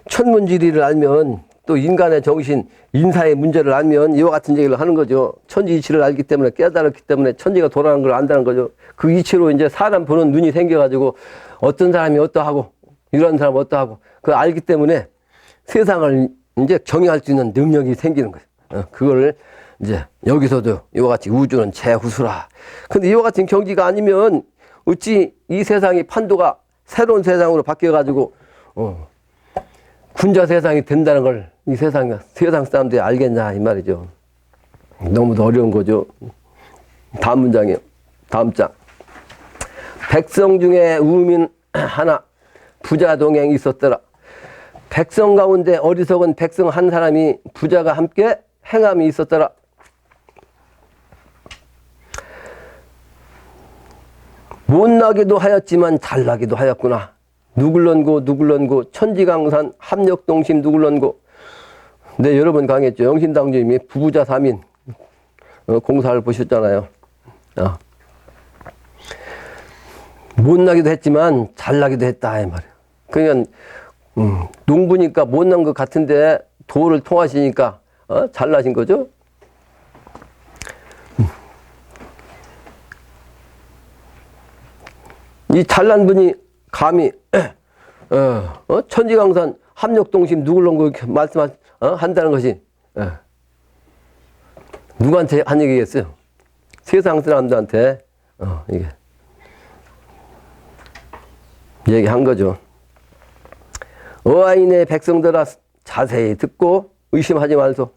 천문지리를 알면 또 인간의 정신, 인사의 문제를 알면 이와 같은 얘기를 하는 거죠. 천지 이치를 알기 때문에 깨달았기 때문에 천지가 돌아가는 걸 안다는 거죠. 그 이치로 이제 사람 보는 눈이 생겨가지고 어떤 사람이 어떠하고 이런 사람 어떠하고 그 알기 때문에 세상을 이제 경영할 수 있는 능력이 생기는 거예요. 그거를 이제 여기서도 이와 같이 우주는 제후수라. 근데 이와 같은 경지가 아니면 어찌 이 세상이 판도가 새로운 세상으로 바뀌어가지고 군자 세상이 된다는 걸 이 세상 사람들이 알겠냐 이 말이죠. 너무도 어려운 거죠. 다음 문장이에요. 다음 장. 백성 중에 우민 하나 부자 동행이 있었더라. 백성 가운데 어리석은 백성 한 사람이 부자가 함께 행함이 있었더라. 못나기도 하였지만 잘나기도 하였구나. 누굴런고 천지강산 합력동심 누굴런고. 네, 여러 번 강했죠. 영신당주님이 부부자 3인 공사를 보셨잖아요. 못나기도 했지만 잘나기도 했다 이 말이에요. 그러니까 농부니까 못난 것 같은데 도를 통하시니까 잘나신 거죠. 이 잘난 분이 감히 천지강산 합력동심 누굴런고 이렇게 한다는 것이 누구한테 한 얘기겠어요? 세상 사람들한테 이게 얘기한 거죠. 어아인의 백성들아 자세히 듣고 의심하지 말소.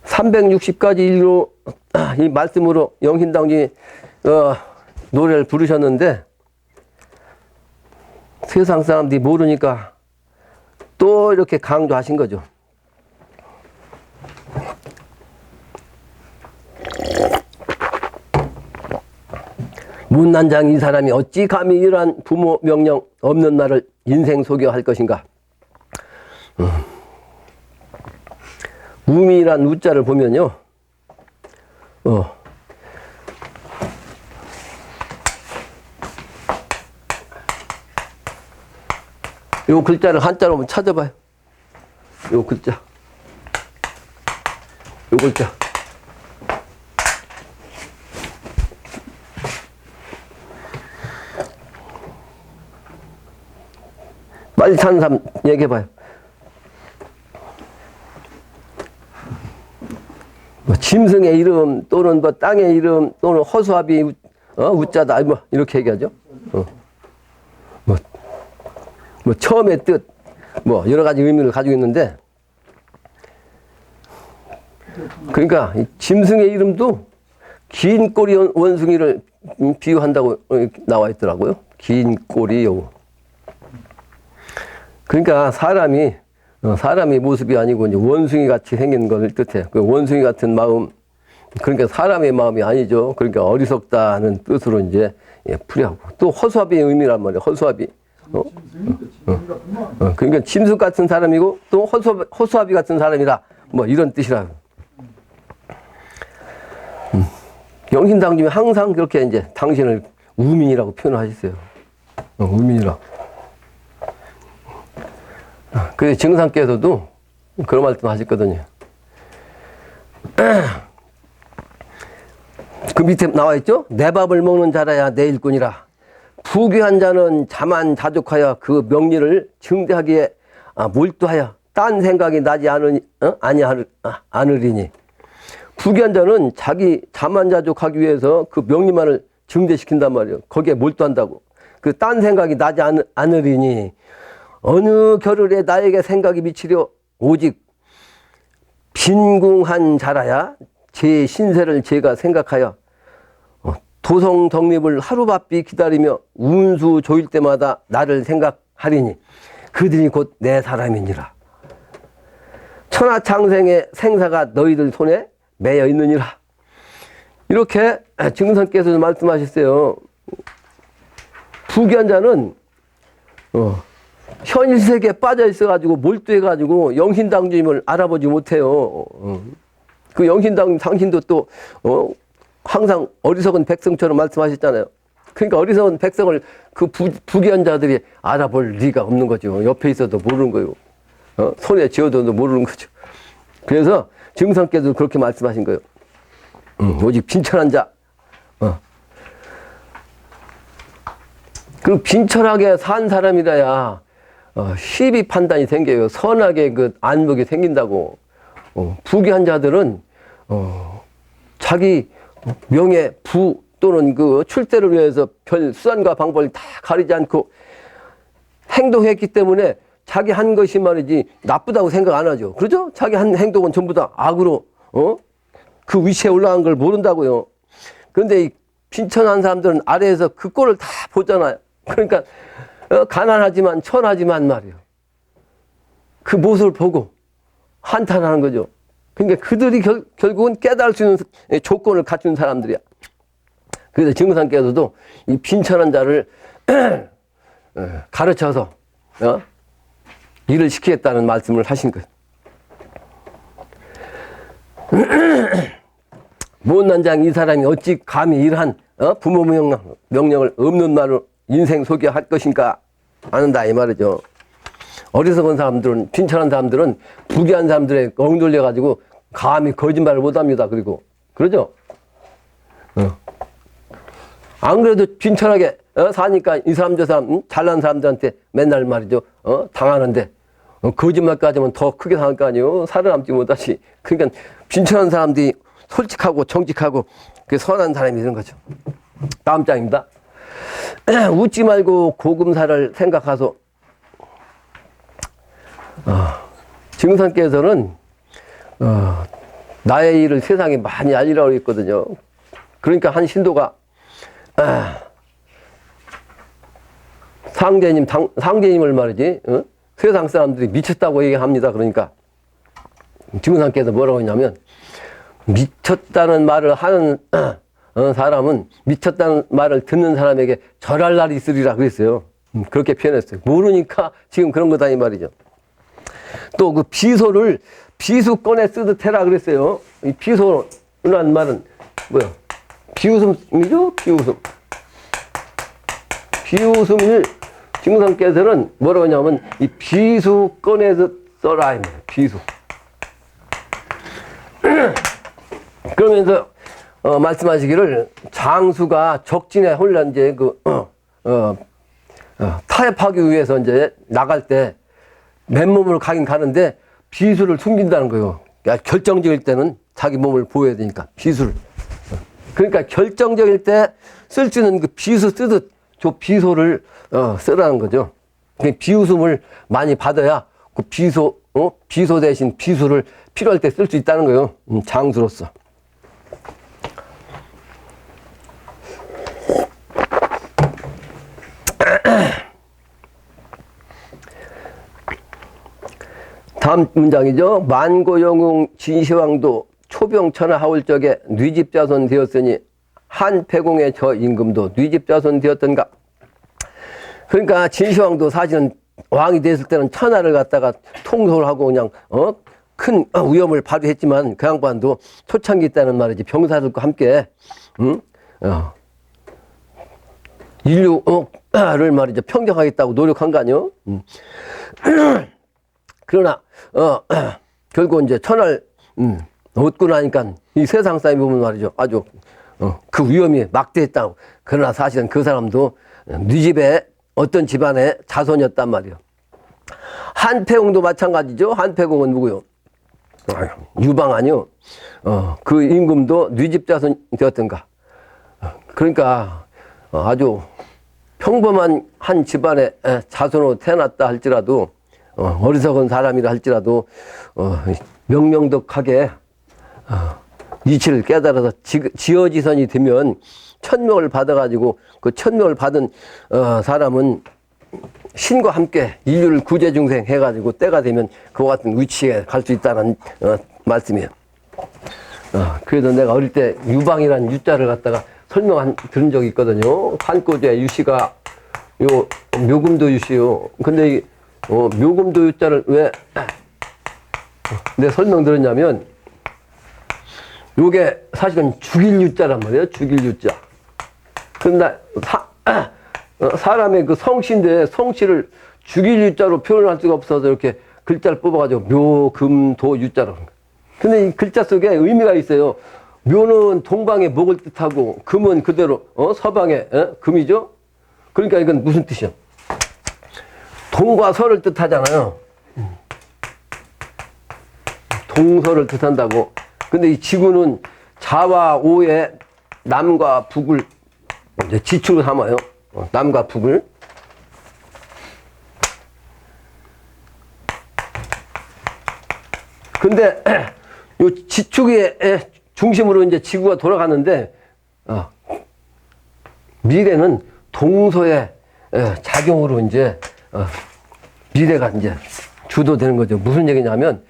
360가지 일로 이 말씀으로 영신당지 노래를 부르셨는데 세상 사람들이 모르니까 또 이렇게 강조하신 거죠. 못난 장 이 사람이 어찌 감히 이러한 부모 명령 없는 말을 인생 소개할 것인가. 우미란 우자를 보면요. 요 글자를 한자로 한번 찾아봐요. 요 글자. 요 글자. 빨리 찾는 사람 얘기해봐요. 뭐 짐승의 이름 또는 뭐 땅의 이름 또는 허수아비 우자다 뭐 이렇게 얘기하죠. 뭐 처음의 뜻 뭐 여러 가지 의미를 가지고 있는데 그러니까 짐승의 이름도 긴 꼬리 원숭이를 비유한다고 나와 있더라고요. 긴 꼬리요. 그러니까 사람이 모습이 아니고 이제 원숭이 같이 생긴 걸 뜻해요. 그 원숭이 같은 마음, 그러니까 사람의 마음이 아니죠. 그러니까 어리석다는 뜻으로 이제 풀이하고 또 허수아비의 의미란 말이에요. 허수아비. 그러니까 짐승 같은 사람이고 또 허수아비 같은 사람이다. 뭐 이런 뜻이라고. 영신당님이 항상 그렇게 이제 당신을 우민이라고 표현하셨어요. 우민이라. 그래서 증상께서도 그런 말씀 하셨거든요. 그 밑에 나와 있죠? 내 밥을 먹는 자라야 내 일꾼이라. 부귀한 자는 자만자족하여 그 명리를 증대하기에 몰두하여 딴 생각이 나지 않으리니. 부귀한 자는 자기 자만자족하기 위해서 그 명리만을 증대시킨단 말이에요. 거기에 몰두한다고. 그 딴 생각이 나지 않으리니 어느 겨를에 나에게 생각이 미치려 오직 빈궁한 자라야 제 신세를 제가 생각하여 도성 덕립을 하루바삐 기다리며 운수 조일 때마다 나를 생각하리니 그들이 곧 내 사람이니라. 천하창생의 생사가 너희들 손에 매여 있느니라. 이렇게 증선께서 말씀하셨어요. 부귀한 자는 현실세계에 빠져 있어가지고 몰두해가지고 영신당주님을 알아보지 못해요. 그 영신당 당신도 또 항상 어리석은 백성처럼 말씀하셨잖아요. 그러니까 어리석은 백성을 그 부귀한 자들이 알아볼 리가 없는 거죠. 옆에 있어도 모르는 거예요. 손에 쥐어도 모르는 거죠. 그래서 증선께서 그렇게 말씀하신 거예요. 오직 빈천한 자. 그 빈철하게 산 사람이라야 시비 판단이 생겨요. 선하게 그 안목이 생긴다고. 부귀한 자들은 자기 명예, 부 또는 그 출세를 위해서 별 수단과 방법을 다 가리지 않고 행동했기 때문에 자기 한 것이 말이지 나쁘다고 생각 안 하죠. 그러죠? 자기 한 행동은 전부 다 악으로 그 위치에 올라간 걸 모른다고요. 그런데 이 빈천한 사람들은 아래에서 그 꼴을 다 보잖아요. 그러니까 가난하지만 천하지만 말이에요. 그 모습을 보고 한탄하는 거죠. 그러니까 그들이 결국은 깨달을 수 있는 조건을 갖춘 사람들이야. 그래서 증상께서도 이 빈천한 자를 가르쳐서 일을 시키겠다는 말씀을 하신 거예요. 못난 장 이 사람이 어찌 감히 이러한 부모 명령을 없는 말로 인생 소개할 것인가 아는다 이 말이죠. 어리석은 사람들은, 빈천한 사람들은 부귀한 사람들에 엉돌려 가지고 감히 거짓말을 못합니다. 그리고 그러죠. 안 그래도 빈천하게 사니까 이 사람 저 사람 잘난 사람들한테 맨날 말이죠 당하는데 거짓말까지 하면 더 크게 당할 거 아니에요. 살아남지 못하지. 그러니까 빈천한 사람들이 솔직하고 정직하고 그 선한 사람이 되는 거죠. 다음 장입니다. 웃지 말고 고금사를 생각하소. 증선께서는 나의 일을 세상에 많이 알리라고 했거든요. 그러니까 한 신도가 상제님을 말이지 세상 사람들이 미쳤다고 얘기합니다. 그러니까 증선께서 뭐라고 했냐면 미쳤다는 말을 하는 사람은 미쳤다는 말을 듣는 사람에게 절할 날이 있으리라 그랬어요. 그렇게 표현했어요. 모르니까 지금 그런 거다 이 말이죠. 또 그 비소를 비수권에 쓰듯 해라 그랬어요. 이 비소라는 말은 뭐야? 비웃음이죠? 비웃음. 비웃음을 증상께서는 뭐라고 하냐면 이 비수권에서 써라 이 말이에요. 비수. 그러면서 말씀하시기를 장수가 적진에 혼란 이제 타협하기 위해서 이제 나갈 때 맨몸으로 가긴 가는데 비수를 숨긴다는 거예요. 그러니까 결정적일 때는 자기 몸을 보여야 되니까 비수를. 그러니까 결정적일 때 쓸 수 있는 그 비수 쓰듯 저 비소를 쓰라는 거죠. 비웃음을 많이 받아야 그 비소 대신 비수를 필요할 때 쓸 수 있다는 거예요. 장수로서. 다음 문장이죠. 만고영웅 진시황도 초병천하 하울적에 뉘집자손 되었으니 한패공의 저 임금도 뉘집자손 되었던가. 그러니까 진시황도 사실은 왕이 됐을 때는 천하를 갖다가 통솔을 하고 그냥 큰 위험을 발휘했지만 그 양반도 초창기 때는 말이지 병사들과 함께 인류를 말이죠 평정하겠다고 노력한 거 아니요? 그러나 결국 이제 천하를 얻고 나니까 이 세상 사람이 보면 말이죠 아주 그 위험이 막대했다고. 그러나 사실은 그 사람도 뉘집의 어떤 집안의 자손이었단 말이에요. 한패공도 마찬가지죠. 한패공은 누구요? 유방 아니요. 그 임금도 뉘집 자손 되었던가. 그러니까 아주 평범한 한 집안의 자손으로 태어났다 할지라도 어리석은 사람이라 할지라도 명명덕하게 이치를 깨달아서 지어지선이 되면 천명을 받아가지고 그 천명을 받은 사람은 신과 함께 인류를 구제중생 해가지고 때가 되면 그와 같은 위치에 갈 수 있다는 말씀이에요. 그래서 내가 어릴 때 유방이라는 유자를 갖다가 들은 적이 있거든요. 산고제 유씨가 요 묘금도 유씨요. 근데 이 묘금도 유자를 왜 내 설명 들었냐면 요게 사실은 죽일 유자란 말이에요. 죽일 유자. 근데 사람의 그 성씨인데 성씨를 죽일 유자로 표현할 수가 없어서 이렇게 글자를 뽑아가지고 묘금도 유자라는 거예요. 근데 이 글자 속에 의미가 있어요. 묘는 동방의 목을 뜻하고 금은 그대로 서방의 금이죠. 그러니까 이건 무슨 뜻이야? 동과 서를 뜻하잖아요. 동서를 뜻한다고. 근데 이 지구는 자와 오의 남과 북을 이제 지축으로 삼아요. 남과 북을. 근데 요 지축의 중심으로 이제 지구가 돌아가는데 미래는 동서의 작용으로 이제 미래가 이제 주도되는 거죠. 무슨 얘기냐면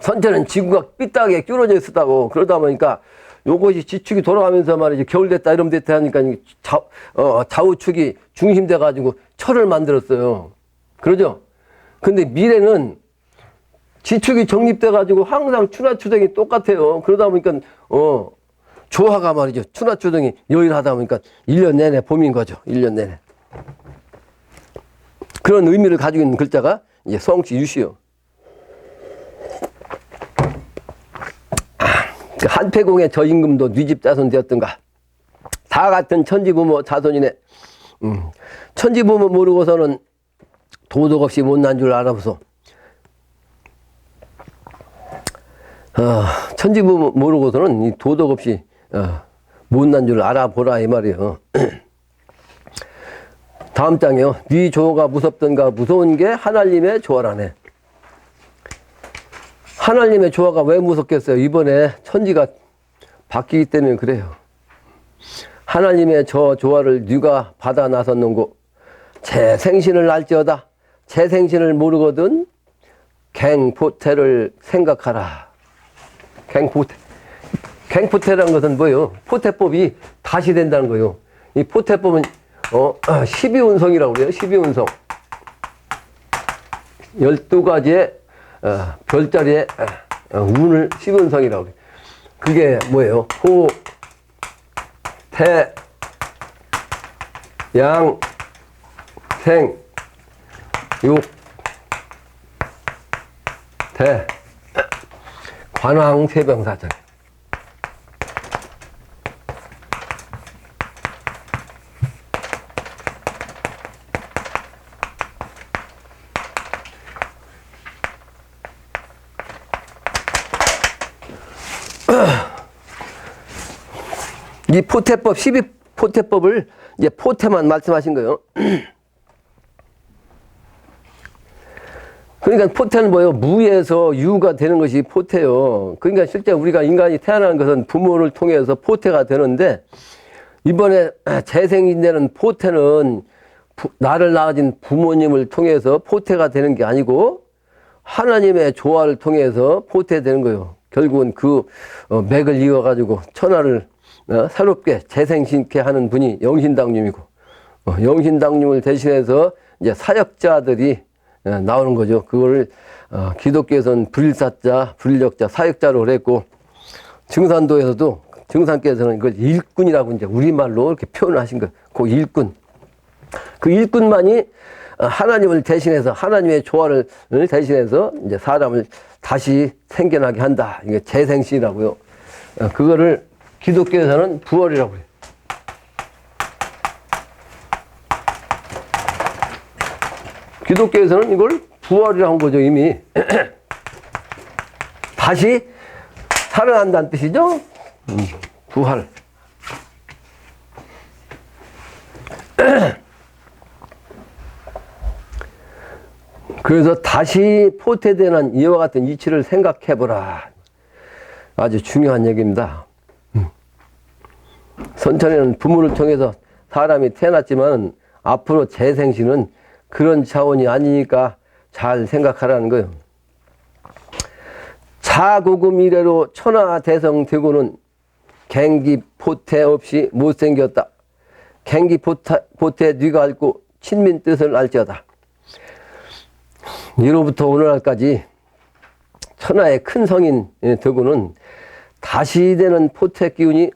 선체는 지구가 삐딱하게 끼워져 있었다고. 그러다 보니까 요것이 지축이 돌아가면서 말이지 겨울 됐다 이러면 됐다 하니까 좌우축이 중심돼 가지고 철을 만들었어요. 그러죠? 근데 미래는 지축이 정립돼 가지고 항상 추나추동이 똑같아요. 그러다 보니까 조화가 말이죠. 추나추동이 여일하다 보니까 1년 내내 봄인 거죠. 1년 내내. 그런 의미를 가지고 있는 글자가 이제 성치 유시요. 한패공의 저임금도 뉘집 자손 되었던가. 다 같은 천지부모 자손이네. 천지부모 모르고서는 도덕 없이 못난 줄 알아보소. 천지부모 모르고서는 이 도덕 없이 못난 줄 알아보라 이 말이에요. 다음 장이요. 네 조가 무섭던가. 무서운 게 하나님의 조화라네. 하나님의 조화가 왜 무섭겠어요? 이번에 천지가 바뀌기 때문에 그래요. 하나님의 저 조화를 네가 받아 나섰는고. 제 생신을 알지어다. 제 생신을 모르거든 갱포태를 생각하라. 갱포태. 갱포태라는 것은 뭐예요? 포태법이 다시 된다는 거예요. 이 포태법은 12운성이라고 그래요. 12운성. 12가지의 별자리의 운을 12운성이라고 그래요. 그게 뭐예요? 호, 태, 양, 생, 육, 대, 관왕세병사정. 이 포태법, 12포태법을 이제 포태만 말씀하신 거예요. 그러니까 포태는 뭐예요? 무에서 유가 되는 것이 포태요. 그러니까 실제 우리가 인간이 태어나는 것은 부모를 통해서 포태가 되는데, 이번에 재생인되는 포태는 나를 낳아준 부모님을 통해서 포태가 되는 게 아니고 하나님의 조화를 통해서 포태되는 거예요. 결국은 그 맥을 이어가지고 천하를 새롭게 재생신케 하는 분이 영신당님이고, 영신당님을 대신해서 이제 사역자들이 나오는 거죠. 그거를 기독교에서는 불일사자, 불인력자, 사역자로 그랬고, 증산도에서도 증산께서는 이걸 일꾼이라고 이제 우리말로 이렇게 표현을 하신 거예요. 그 일꾼. 그 일꾼만이 하나님을 대신해서, 하나님의 조화를 대신해서 이제 사람을 다시 생겨나게 한다. 이게 재생신이라고요. 그거를 기독교에서는 부활이라고 해요. 기독교에서는 이걸 부활이라고 한 거죠, 이미. 다시 살아난다는 뜻이죠? 부활. 그래서 다시 포태되는 이와 같은 이치를 생각해보라. 아주 중요한 얘기입니다. 선천에는 부모를 통해서 사람이 태어났지만 앞으로 재생신은 그런 차원이 아니니까 잘 생각하라는 거예요. 자고금 이래로 천하대성되고는 갱기포태 없이 못생겼다. 갱기포태 네가 앓고 친민 뜻을 알지어다. 이로부터 오늘날까지 천하의 큰 성인 되고는 다시 되는 포태 기운이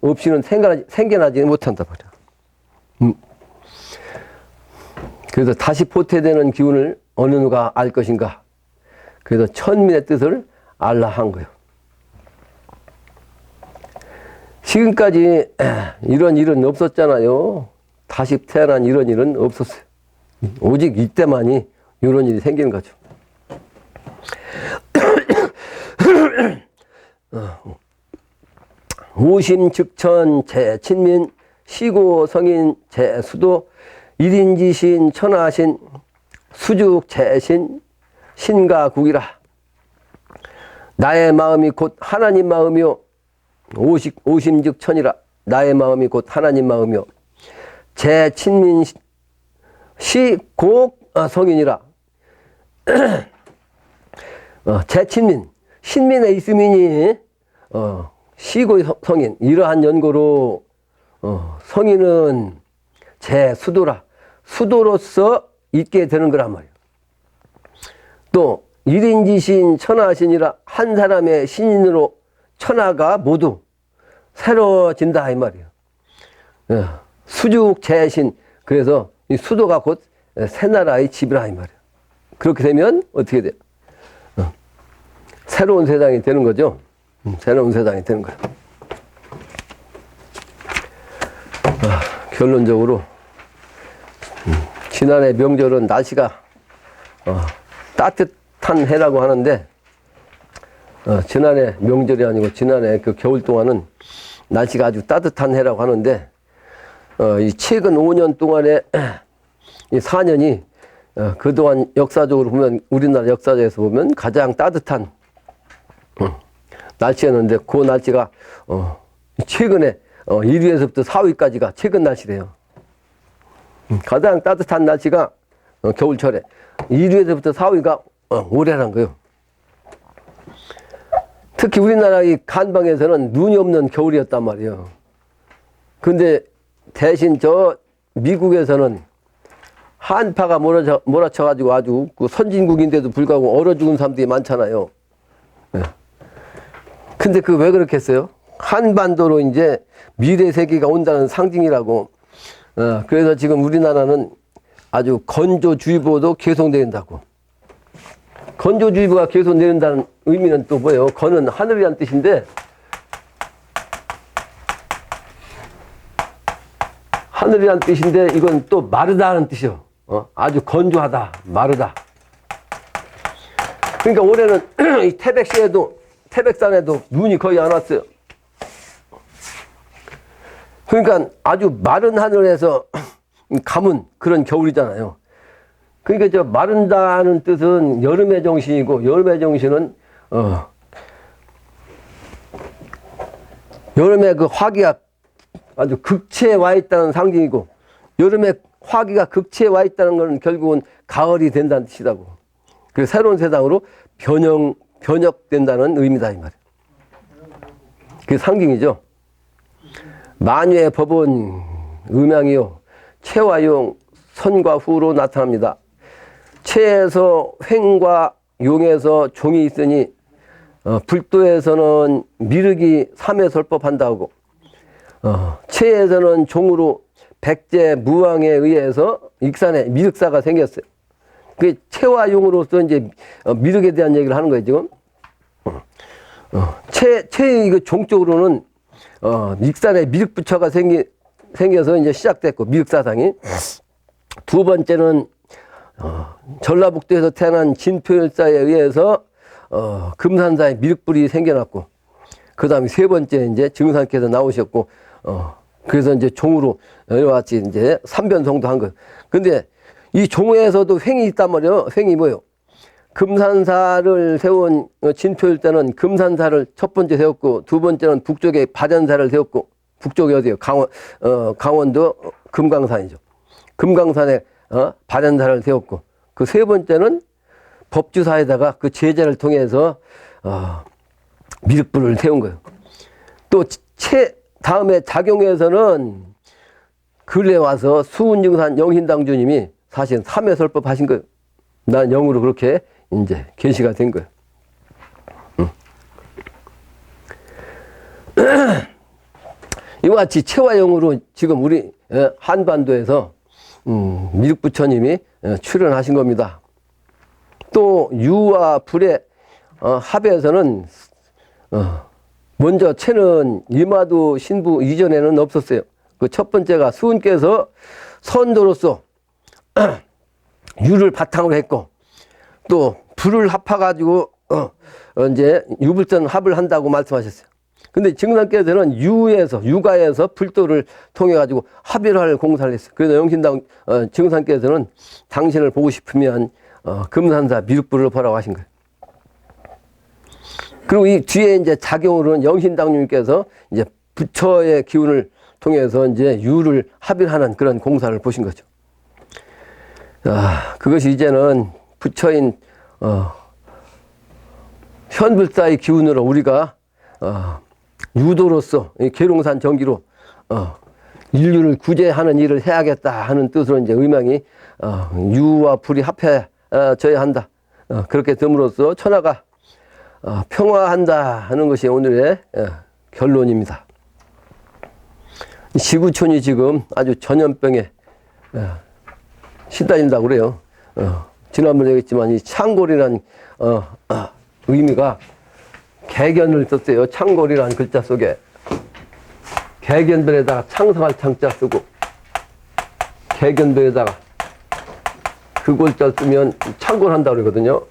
없이는 생겨나지 못한다 말이야. 그래서 다시 포태되는 기운을 어느 누가 알 것인가? 그래서 천민의 뜻을 알라 한 거예요. 지금까지 이런 일은 없었잖아요. 다시 태어난 이런 일은 없었어요. 오직 이때만이 이런 일이 생기는 거죠. 오심즉천 제친민 시고 성인 제수도 일인지신 천하신 수죽 제신 신가국이라. 나의 마음이 곧 하나님 마음이요 오심즉천이라. 나의 마음이 곧 하나님 마음이요 제친민 시고 성인이라. 제친민 신민에 있음이니 시고 성인. 이러한 연고로 성인은 제수도라. 수도로서 있게 되는 거란 말이에요. 또 일인지신 천하신이라. 한 사람의 신인으로 천하가 모두 새로워진다 이 말이에요. 수죽 제신. 그래서 이 수도가 곧 새나라의 집이라 이 말이에요. 그렇게 되면 어떻게 돼요? 새로운 세상이 되는 거죠. 새로운 세상이 되는 거예요. 결론적으로 지난해 명절은 날씨가 따뜻한 해라고 하는데 지난해 명절이 아니고 지난해 그 겨울 동안은 날씨가 아주 따뜻한 해라고 하는데 이 최근 5년 동안에 이 4년이 그동안 역사적으로 보면 우리나라 역사에서 보면 가장 따뜻한 날씨였는데 그 날씨가 최근에 1위에서부터 4위까지가 최근 날씨래요. 가장 따뜻한 날씨가 겨울철에 1위에서부터 4위가 올해란 거예요. 특히 우리나라 이 간방에서는 눈이 없는 겨울이었단 말이에요. 근데 대신 저 미국에서는 한파가 몰아쳐가지고 아주 그 선진국인데도 불구하고 얼어 죽은 사람들이 많잖아요. 근데 그 왜 그렇겠어요? 한반도로 이제 미래 세계가 온다는 상징이라고. 그래서 지금 우리나라는 아주 건조주의보도 계속된다고. 건조주의보가 계속 내린다는 의미는 또 뭐예요? 건은 하늘이란 뜻인데 하늘이란 뜻인데 이건 또 마르다는 뜻이요. 아주 건조하다, 마르다. 그러니까 올해는 이 태백산에도 눈이 거의 안 왔어요. 그러니까 아주 마른 하늘에서 감은 그런 겨울이잖아요. 그러니까 저 마른다는 뜻은 여름의 정신이고, 여름의 정신은 여름에 그 화기가 아주 극치에 와 있다는 상징이고, 여름에 화기가 극치에 와 있다는 것은 결국은 가을이 된다는 뜻이라고. 그래서 새로운 세상으로 변혁된다는 의미다 이 말이에요. 그게 상징이죠. 만유의 법은 음양이요 체와 용, 선과 후로 나타납니다. 체에서 횡과 용에서 종이 있으니 불도에서는 미륵이 삼해설법한다고. 체에서는 종으로 백제 무왕에 의해서 익산에 미륵사가 생겼어요. 그 체와 용으로서 이제 미륵에 대한 얘기를 하는 거예요 지금. 체의 그 종적으로는 익산에 미륵부처가 생겨서 이제 시작됐고, 미륵사상이. 두 번째는 전라북도에서 태어난 진표열사에 의해서 금산사에 미륵불이 생겨났고, 그 다음에 세 번째 이제 증산께서 나오셨고, 그래서 이제 종으로 이와 같이 이제 삼변성도 한 거예요. 근데 이 종에서도 횡이 있단 말이에요. 횡이 뭐예요? 금산사를 세운 진표일 때는 금산사를 첫 번째 세웠고, 두 번째는 북쪽에 발현사를 세웠고, 북쪽이 어디예요? 강원도 금강산이죠. 금강산에 발현사를 세웠고, 그 세 번째는 법주사에다가 그 제자를 통해서 미륵불을 세운 거예요. 또 다음에 작용에서는 근래 와서 수운증산 영신당주님이 사실 삼해설법 하신 거예요. 난 영으로 그렇게 이제 계시가 된 거예요. 이와 같이 체와 영으로 지금 우리 한반도에서 미륵부처님이 출연하신 겁니다. 또 유와 불의 합에서는 먼저 채는 이마도 신부 이전에는 없었어요. 그 첫 번째가 수은께서 선도로서 유를 바탕으로 했고, 또 불을 합해가지고 이제 유불선 합을 한다고 말씀하셨어요. 근데 증산께서는 유가에서 불도를 통해 가지고 합의를 할 공사를 했어요. 그래서 영신당 증산께서는 당신을 보고 싶으면 금산사 미륵불을 보라고 하신 거예요. 그리고 이 뒤에 이제 작용으로는 영신당님께서 이제 부처의 기운을 통해서 이제 유를 합의하는 그런 공사를 보신 거죠. 그것이 이제는 부처인 현불사의 기운으로 우리가 유도로서 계룡산 정기로 인류를 구제하는 일을 해야겠다 하는 뜻으로 이제 의명이 유와 불이 합해져야 한다. 그렇게 됨으로써 천하가 평화한다 하는 것이 오늘의 결론입니다. 지구촌이 지금 아주 전염병에 시달린다고 그래요. 지난번에 얘기했지만 이 창골이라는 의미가 개견을 썼어요. 창골이라는 글자 속에 개견별에다가 창성할 창자 쓰고 개견별에다가 그 글자 쓰면 창골한다고 그러거든요.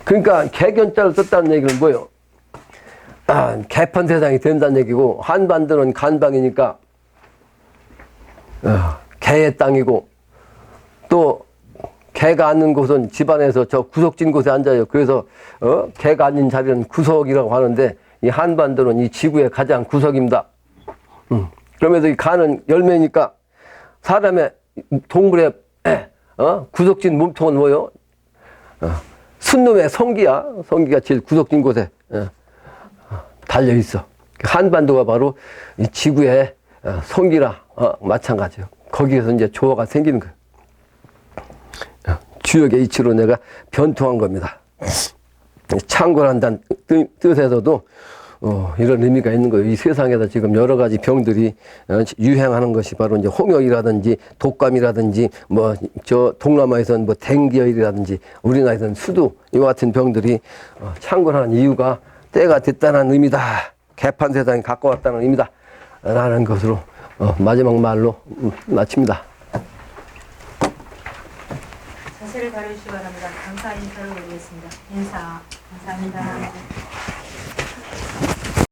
그러니까 개견자를 썼다는 얘기는 뭐예요? 개판 세상이 된다는 얘기고, 한반도는 간방이니까 개의 땅이고, 또 개가 앉는 곳은 집안에서 저 구석진 곳에 앉아요. 그래서 개가 앉는 자리는 구석이라고 하는데, 이 한반도는 이 지구의 가장 구석입니다. 그러면서 이 간은 열매니까 사람의 동물의 구석진 몸통은 뭐요? 순놈의 성기야. 성기가 제일 구석진 곳에 달려 있어. 한반도가 바로 이 지구의 성기라 마찬가지요. 거기에서 이제 조화가 생기는 거예요. 주역의 이치로 내가 변통한 겁니다. 창궐한다는 뜻에서도 이런 의미가 있는 거예요. 이 세상에다 지금 여러 가지 병들이 유행하는 것이 바로 이제 홍역이라든지 독감이라든지 뭐 저 동남아에서는 뭐 댕기열이라든지 우리나라에서는 수두 이와 같은 병들이 창궐하는 이유가 때가 됐다는 의미다. 개판 세상이 가까웠다는 의미다. 라는 것으로 마지막 말로 마칩니다. 자세를 가려주시기 바랍니다. 감사 인사를 올리겠습니다. 인사. 감사합니다.